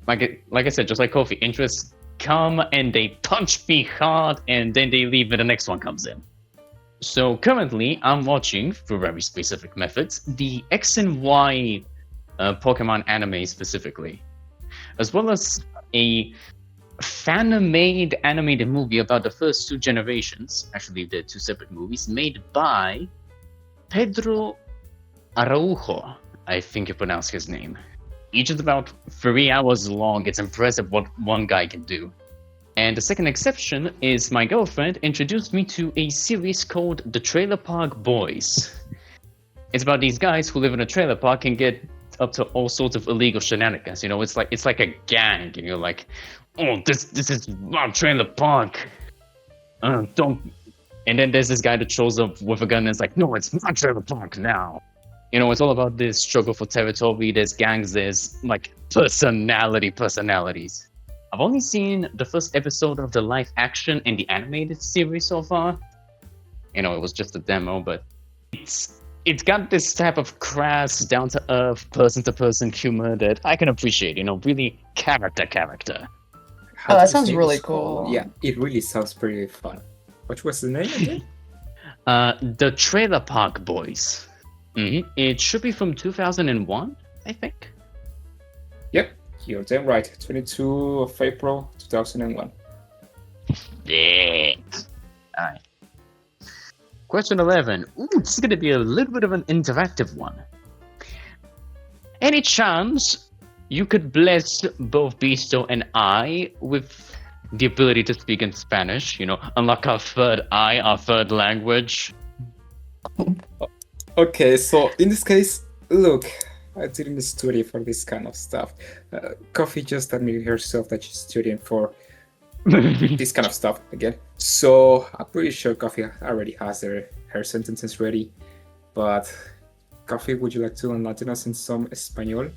S1: Like I said, just like Kofi, interests come and they punch me hard, and then they leave and the next one comes in. So currently, I'm watching, through very specific methods, the X and Y Pokemon anime specifically, as well as a fan-made animated movie about the first two generations. Actually, they're two separate movies made by Pedro Araujo, I think you pronounce his name. Each is about 3 hours long. It's impressive what one guy can do. And the second exception is my girlfriend introduced me to a series called The Trailer Park Boys. It's about these guys who live in a trailer park and get up to all sorts of illegal shenanigans. You know, it's like a gang, and you're like, oh, this is my trailer park. Don't. And then there's this guy that shows up with a gun and is like, no, it's my trailer park now. You know, it's all about this struggle for territory. There's gangs, there's like personalities. I've only seen the first episode of the live action and the animated series so far. You know, it was just a demo, but it's got this type of crass, down-to-earth, person-to-person humor that I can appreciate. You know, really character.
S2: How
S3: Oh,
S2: do
S3: that
S2: you
S3: sounds
S2: say
S3: really
S2: it's called?
S3: cool.
S2: Yeah, it really sounds pretty fun. What was the name again?
S1: The Trailer Park Boys. It should be from 2001, I think.
S2: Yep, you're damn right. 22 of April 2001.
S1: Yeah. Alright. Question 11. Ooh, this is going to be a little bit of an interactive one. Any chance you could bless both Bisto and I with the ability to speak in Spanish? You know, unlock our third eye, our third language.
S2: Okay, so in this case, look, I didn't study for this kind of stuff. Kofi just admitted herself that she's studying for this kind of stuff again. So I'm pretty sure Kofi already has her sentences ready. But Kofi, would you like to enlighten us in some Espanol?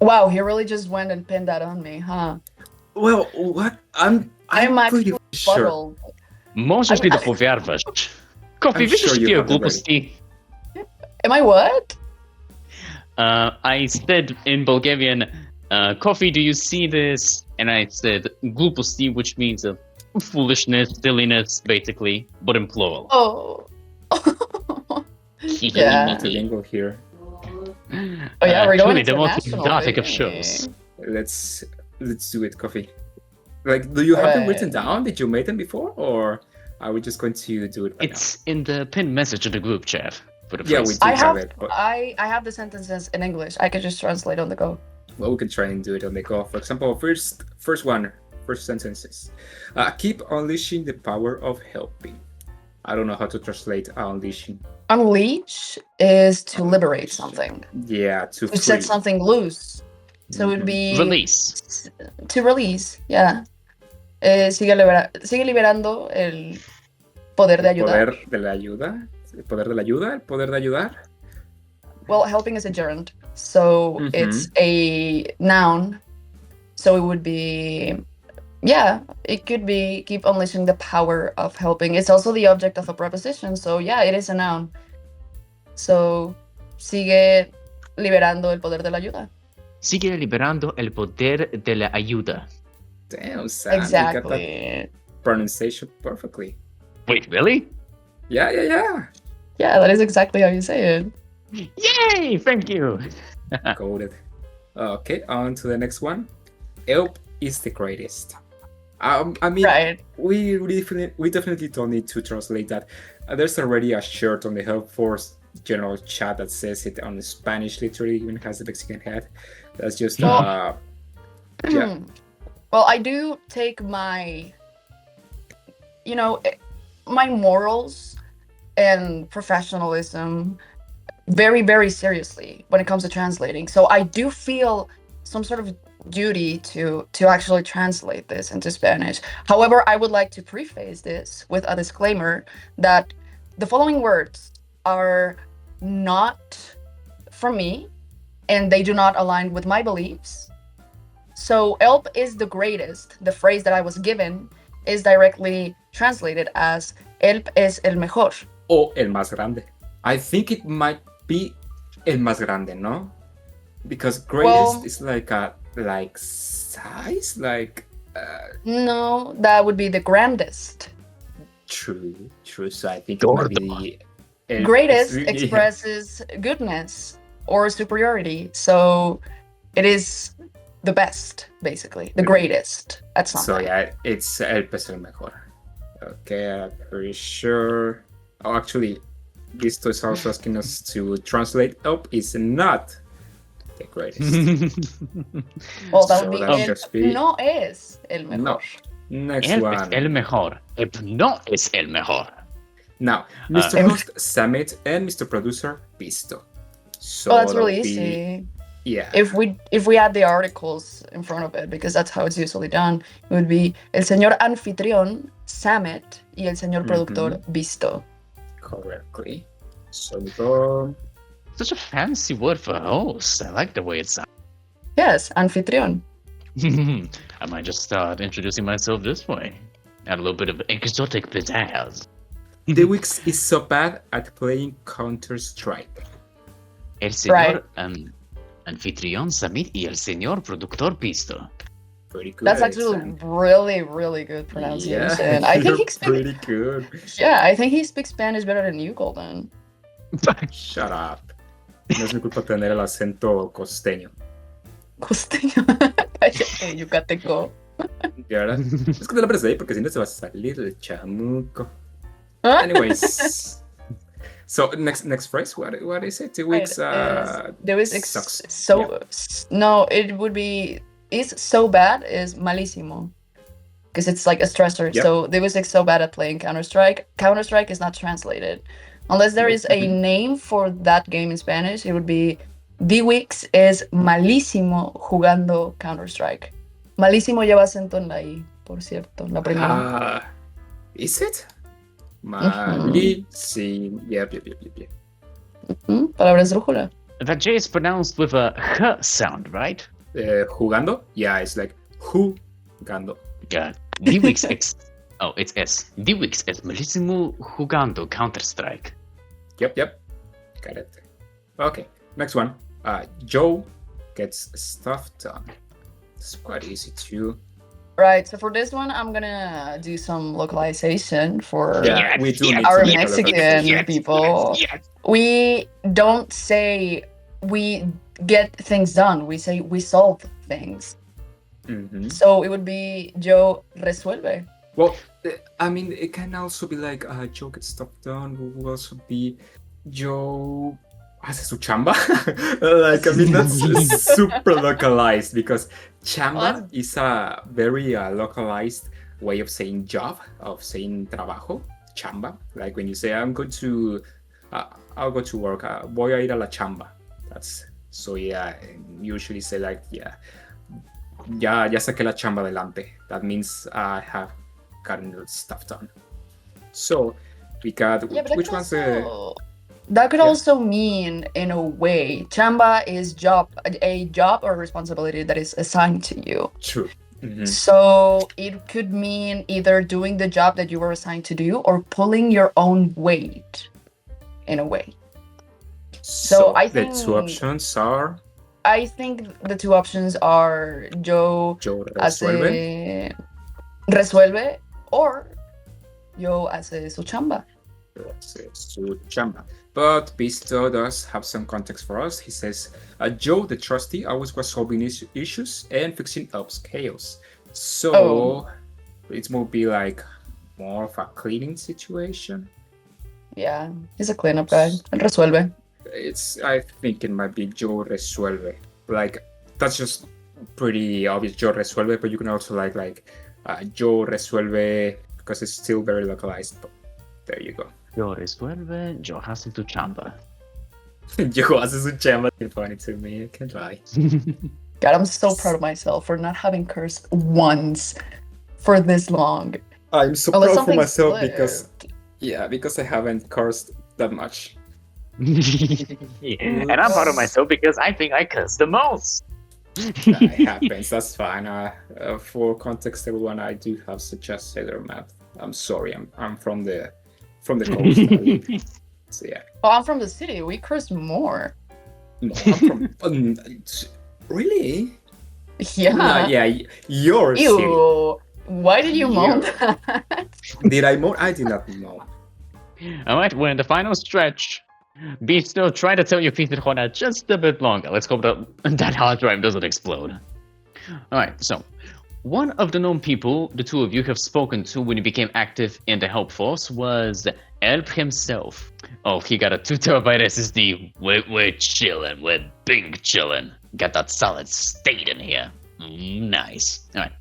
S3: Wow, he really just went and pinned that on me, huh?
S2: Well, what? I'm
S3: I'm
S2: pretty
S3: actually
S2: sure.
S3: puzzled.
S1: Możesz mi dopowiadać. Kofi,
S2: I'm
S1: wiesz,
S2: sure
S1: że
S2: you
S1: śpiewa
S2: have it
S1: głuposti?
S3: Am I what?
S1: I said in Bulgarian, Kofi, do you see this? And I said gluposti, which means foolishness, silliness, basically, but in plural.
S3: Oh. Yeah.
S2: Multilingual here.
S3: Oh yeah, we're going
S1: truly the most
S3: international,
S1: exotic of
S3: baby.
S1: shows.
S2: Let's do it, Kofi. Like, do you have them written
S3: Right.
S2: down? Did you make them before, or are we just going to do it right
S1: It's in the pinned message of the group chat. For the
S2: Yeah, we
S1: phrase.
S2: do
S3: I
S2: have
S3: have
S2: it, but
S3: I have the sentences in English. I can just translate on the go.
S2: well, we can try and do it on the go. For example, first sentences. Keep unleashing the power of helping. I don't know how to translate unleashing.
S3: Unleash is to liberate something.
S2: Yeah, to
S3: To set
S2: free.
S3: something loose. So it would
S2: Mhm.
S3: be
S1: Release.
S3: to release, yeah. Sigue liberando el poder de
S2: El
S3: ayudar.
S2: poder de la ayuda. El poder de la ayuda. El poder de ayudar.
S3: Well, helping is a gerund, so
S2: Mhm.
S3: it's a noun. So it would be, yeah, it could be keep unleashing the power of helping. It's also the object of a preposition, so yeah, it is a noun. So sigue liberando el poder de la ayuda.
S1: Sigue liberando el poder de la ayuda.
S2: Damn, Sam, you got that
S3: Exactly.
S2: pronunciation perfectly.
S1: Wait, really?
S2: Yeah.
S3: Yeah, that is exactly how you say it.
S1: Yay! Thank you.
S2: Got it. Okay, on to the next one. Elp is the greatest. I mean,
S3: Right.
S2: we definitely don't need to translate that. There's already a shirt on the Help Force general chat that says it on Spanish, literally even has the Mexican head. That's just
S3: Well-
S2: yeah.
S3: Well, I do take my, my morals and professionalism very, very seriously when it comes to translating. So I do feel some sort of duty to actually translate this into Spanish. However, I would like to preface this with a disclaimer that the following words are not from me and they do not align with my beliefs. So Elp is the greatest. The phrase that I was given is directly translated as Elp es el mejor.
S2: O el más grande. I think it might be el más grande, no? Because greatest is like size,
S3: No, that would be the grandest.
S2: true. So I think it might be the
S3: Greatest expresses goodness or superiority. So it is the best, basically. The greatest at something.
S2: So yeah, it's el es el mejor. Okay, I'm pretty sure. Oh, actually, Visto is also asking us to translate. Elp is not the greatest.
S3: Well, that
S2: So
S3: would be
S2: that
S3: el
S2: just be-
S3: no es el mejor.
S2: No. Next
S1: Elp
S2: one.
S1: es el mejor. Elp no es el mejor.
S2: Now, Mr. Host, Sammit, and Mr. Producer, Visto. So
S3: Oh, that's
S2: that'll
S3: really
S2: be-
S3: easy.
S2: Yeah.
S3: If we add the articles in front of it, because that's how it's usually done, it would be el señor anfitrión, Sammit, y el señor productor, Visto.
S2: Correctly. So we go.
S1: Such a fancy word for host. I like the way it sounds.
S3: Yes, anfitrión.
S1: I might just start introducing myself this way. Add a little bit of exotic pizzazz.
S2: The Wix is so bad at playing Counter-Strike.
S1: El señor
S3: Right.
S1: anfitrión Sammit y el señor productor Pisto.
S2: Pretty good.
S3: That's actually
S2: Sam.
S3: really, really good pronunciation.
S2: Yeah,
S3: I think
S2: you're
S3: he speaks.
S2: pretty good.
S3: Yeah, I think he speaks Spanish better than you, Golden.
S2: Shut up. No es mi culpa tener el acento costeño.
S3: Costeño. Cállate, yucateco.
S2: ¿Y ahora? Es que no lo presté porque si no se va a salir el chamuco.
S3: Huh?
S2: Anyways. So next phrase, what is it? The Wix
S3: There is
S2: sucks.
S3: no, it would be is so bad is malísimo. Because it's like a stressor.
S2: Yep.
S3: So there was like so bad at playing Counter-Strike. Counter-Strike is not translated. Unless there is a name for that game in Spanish, it would be D-Wix is malísimo jugando Counter-Strike. Malísimo lleva acento en la I, por cierto, la primera.
S2: Is it? Malísimo. Yep.
S3: Palabra esdrújula.
S1: That J is pronounced with a h sound, right?
S2: Jugando? Yeah, it's like jugando.
S1: God. D-Wix X. Oh, it's S. D-Wix es malísimo jugando Counter-Strike.
S2: Yep. Got it. Okay, next one. Joe gets stuff done. It's quite easy too.
S3: Right, so for this one, I'm gonna do some localization for
S2: Yeah, we do need
S3: our
S2: to make a
S3: Mexican
S2: localization.
S3: people.
S1: Yes.
S3: We don't say we get things done, we say we solve things.
S2: Mhm.
S3: So it would be Joe resuelve.
S2: Well, I mean, it can also be like Joe gets stuff done. It will also be Joe hace su chamba. Like, I mean, that's super localized because chamba
S3: What?
S2: is a very localized way of saying job, of saying trabajo. Chamba, like when you say I'll go to work. Voy a ir a la chamba. That's so yeah. Usually say like ya saqué la chamba adelante. That means I have gotten the stuff done. So we got
S3: Yeah, but
S2: which one's the
S3: that could
S2: Yeah.
S3: also mean, in a way, chamba is a job or responsibility that is assigned to you.
S2: true? Mhm.
S3: So it could mean either doing the job that you were assigned to do or pulling your own weight, in a way. So I
S2: the
S3: think-
S2: two options are
S3: I think the two options are Joe
S2: Joe resuelve.
S3: resuelve or Joe hace su chamba.
S2: Su chamba. But Pisto does have some context for us. He says, Joe, the trustee, always was solving issues and fixing Elp's chaos. So
S3: Oh.
S2: it will be like more of a cleaning situation.
S3: Yeah, he's a cleanup guy. El resuelve.
S2: I think it might be Joe Resuelve. Like, that's just pretty obvious, Joe Resuelve, but you can also like Joe Resuelve because it's still very localized. But there you go.
S1: Yo resuelve, yo hace tu chamba.
S2: Joe haces un chamba funny to me, I can't lie.
S3: God, I'm so proud of myself for not having cursed once for this long.
S2: I'm so
S3: Unless
S2: proud for
S3: something
S2: myself
S3: slipped.
S2: because I haven't cursed that much.
S1: And I'm proud of myself because I think I cursed the most.
S2: That happens, that's fine. For context, everyone, I do have such a sailor mouth. I'm sorry, I'm from the coast. So yeah.
S3: Oh, I'm from the city. We curse more.
S2: No, I'm from. Really?
S3: Yeah.
S2: Yeah, your city.
S3: Ew. Why did you moan
S2: Yeah.
S3: that?
S2: Did I moan? I did not moan.
S1: Alright, we're in the final stretch. Be still try to tell your feet Runa just a bit longer. Let's hope that hard drive doesn't explode. Alright, so one of the known people the two of you have spoken to when you became active in the help force was Elp himself. Oh, he got a 2 terabyte SSD. We're chillin'. We're big chillin'. Got that solid state in here. Nice. Alright.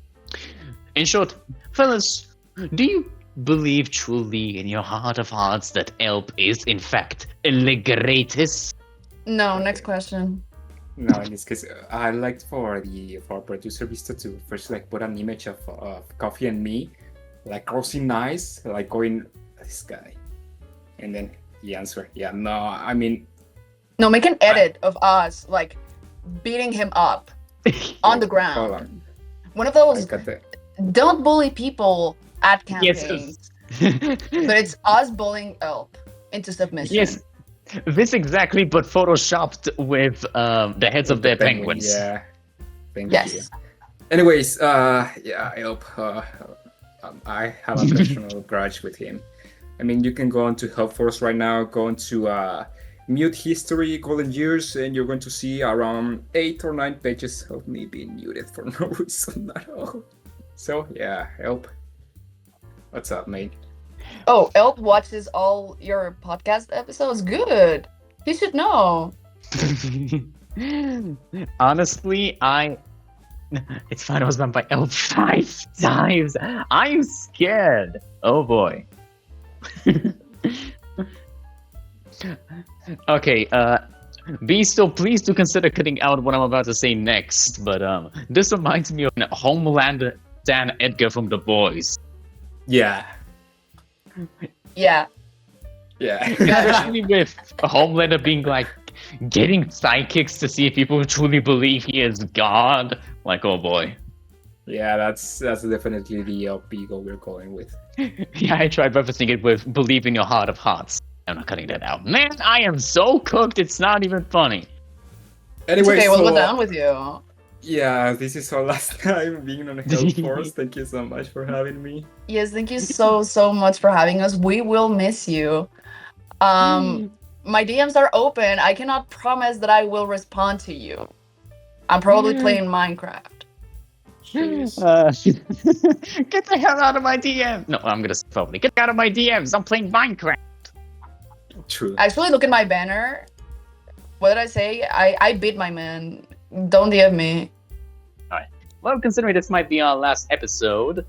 S1: In short, fellas, do you believe truly in your heart of hearts that Elp is in fact the greatest?
S3: No, next question.
S2: No, in this case, I like for producer Vista to first like put an image of Kofi and me, like crossing eyes, like going this guy, and then the answer. Yeah, no, I mean,
S3: No, make an edit of us, like, beating him up on the
S2: hold
S3: ground.
S2: on.
S3: One of those
S2: I got the
S3: don't bully people at
S1: Yes.
S3: campaigns, but it's us bullying Elp into submission.
S1: Yes. This exactly, but photoshopped with the heads of their penguins.
S2: Yeah, thank you.
S3: Yes.
S2: Anyways, yeah, Elp. I have a personal grudge with him. I mean, you can go on to Help Force right now, go into Mute History, Goldenyears, and you're going to see around 8 or 9 pages of me being muted for no reason at all. So, yeah, Elp. What's up, mate?
S3: Oh, Elp watches all your podcast episodes? Good. He should know.
S1: Honestly, it's fine. I was done by Elp 5 times. I'm scared. Oh boy. Okay, be still, please do consider cutting out what I'm about to say next. But this reminds me of Homelander Dan Edgar from The Boys.
S2: Yeah.
S3: Yeah.
S2: Yeah.
S1: Especially with Homelander being like getting sidekicks to see if people truly believe he is God. Like, oh boy.
S2: Yeah, that's definitely the Elp ego we're going with.
S1: Yeah, I tried referencing it with believe in your heart of hearts. I'm not cutting that out. Man, I am so cooked, it's not even funny.
S2: Anyway,
S3: Okay, we'll
S2: so,
S3: go down with you.
S2: yeah, this is our last time being on Help Force. Thank you so much for having me.
S3: Yes, thank you so much for having us. We will miss you. My DMs are open. I cannot promise that I will respond to you. I'm probably playing Minecraft.
S2: Jeez.
S1: Get the hell out of my DMs! No, I'm gonna say probably. Get out of my DMs! I'm playing Minecraft!
S2: True.
S3: Actually, look at my banner. What did I say? I beat my man. Don't DM me.
S1: Well, considering this might be our last episode,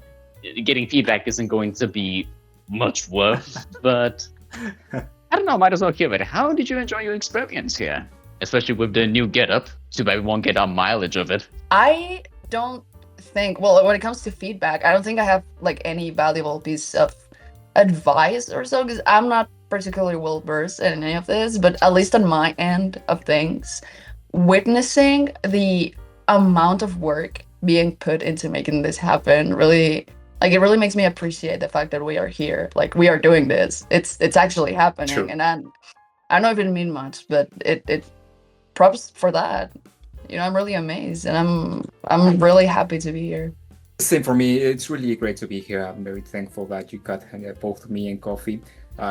S1: getting feedback isn't going to be much worth, but I don't know, might as well give it. How did you enjoy your experience here? Especially with the new getup. Too bad we won't get our mileage of it.
S3: I don't think, well, when it comes to feedback, I don't think I have like any valuable piece of advice or so, because I'm not particularly well versed in any of this, but at least on my end of things, witnessing the amount of work being put into making this happen really, like, it really makes me appreciate the fact that we are here, like we are doing this. It's actually happening.
S2: True.
S3: And I don't know if it means much, but it props for that. You know, I'm really amazed, and I'm really happy to be here.
S2: Same for me. It's really great to be here. I'm very thankful that you got both me and Kofi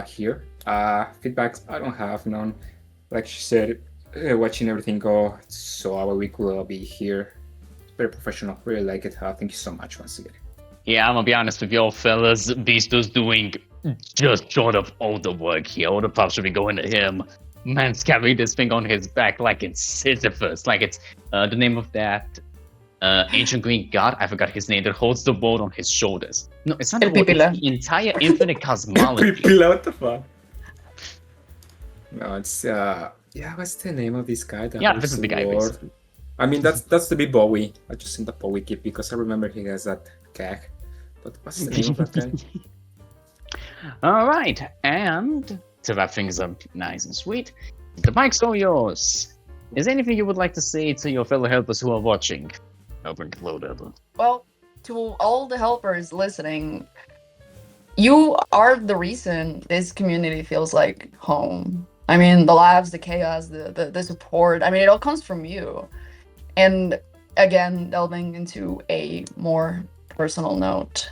S2: here. Feedbacks, I don't have none. Like she said, watching everything go, so our week will be here. Very professional. Really like it. Thank you so much once again.
S1: Yeah, I'm gonna be honest with y'all fellas. Beast was doing just short of all the work here. All the props should be going to him. Man's carrying this thing on his back like it's Sisyphus. Like it's the name of that ancient Greek god. I forgot his name. That holds the world on his shoulders. No, it's not the
S3: El
S1: world.
S3: Pipila.
S1: It's the entire infinite cosmology.
S2: Pipila, what the fuck? No, it's what's the name of this guy?
S1: Yeah, this is the guy.
S2: Lord?
S1: Basically.
S2: I mean, that's the big Bowie. I just seen the Bowie kid because I remember he has that gag. But what's the name of that guy?
S1: All right, and to wrap things up nice and sweet, the mic's all yours. Is there anything you would like to say to your fellow helpers who are watching? Open loaded.
S3: Well, to all the helpers listening, you are the reason this community feels like home. I mean, the laughs, the chaos, the support. I mean, it all comes from you. And again, delving into a more personal note,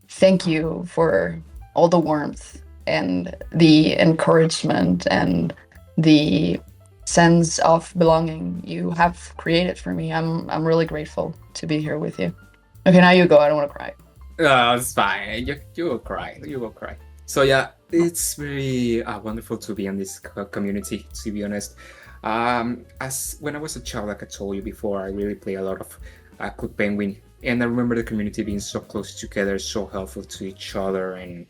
S3: thank you for all the warmth and the encouragement and the sense of belonging you have created for me. I'm really grateful to be here with you. Okay, now you go. I don't want to cry.
S2: Oh, it's fine. You will cry. You will cry. So yeah, it's very wonderful to be in this community. To be honest, as when I was a child, like I told you before, I really played a lot of Club Penguin, and I remember the community being so close together, so helpful to each other, and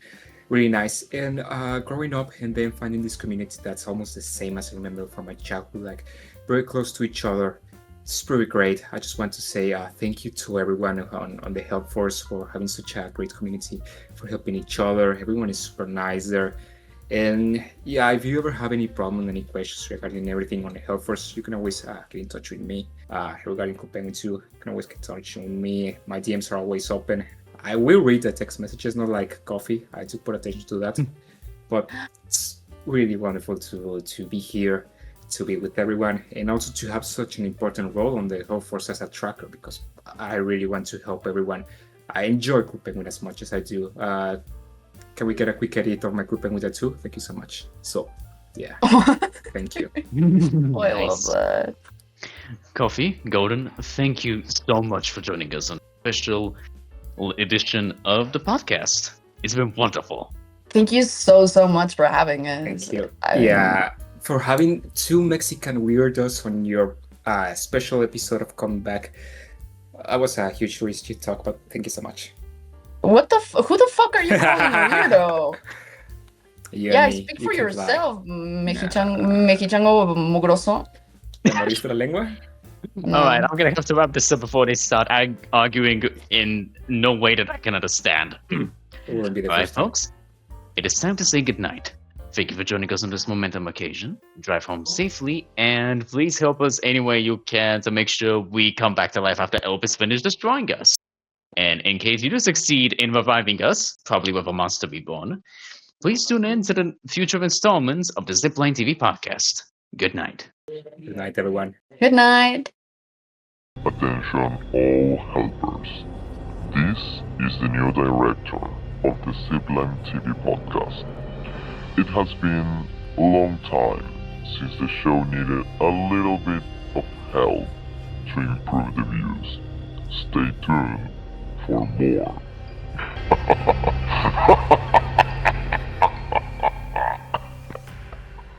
S2: really nice. And growing up and then finding this community that's almost the same as I remember from my childhood, like very close to each other. It's pretty great. I just want to say thank you to everyone on the Help Force for having such a great community, for helping each other. Everyone is super nice there. And yeah, if you ever have any problem, any questions regarding everything on the Help Force, you can always get in touch with me. Regarding Club Penguin too, you can always get in touch with me. My DMs are always open. I will read the text messages, not like Kofi. I do put attention to that. But it's really wonderful to be here, to be with everyone, and also to have such an important role on the Help Force as a tracker, because I really want to help everyone. I enjoy Club Penguin as much as I do. Can we get a quick edit of my Club Penguin too? Thank you so much. So, yeah, thank you.
S3: Oh, I love
S1: Nice.
S3: that.
S1: Kofi, Golden, thank you so much for joining us on a special edition of the podcast. It's been wonderful.
S3: Thank you so much for having us.
S2: Thank you.
S3: I mean,
S2: Yeah, for having two Mexican weirdos on your special episode of Coming Back. That was a huge risk to talk about. Thank you so much.
S3: What the? Who the fuck are you calling a weirdo?
S2: You
S3: Yeah,
S2: and me,
S3: speak
S2: you
S3: for
S2: can
S3: yourself, Mexichango mugroso.
S2: fly. ¿Te moriste la lengua?
S3: No.
S1: All right, I'm gonna have to wrap this up before they start arguing in no way that I can understand.
S2: It won't be the
S1: All right,
S2: first time.
S1: folks, it is time to say goodnight. Thank you for joining us on this momentum occasion. Drive home safely, and please help us any way you can to make sure we come back to life after Elp is finished destroying us. And in case you do succeed in reviving us, probably with a monster reborn, please tune in to the future installments of the Zipline TV podcast. Good night.
S2: Good night, everyone.
S3: Good night.
S4: Attention all helpers. This is the new director of the Zipline TV podcast. It has been a long time since the show needed a little bit of help to improve the views. Stay tuned for more.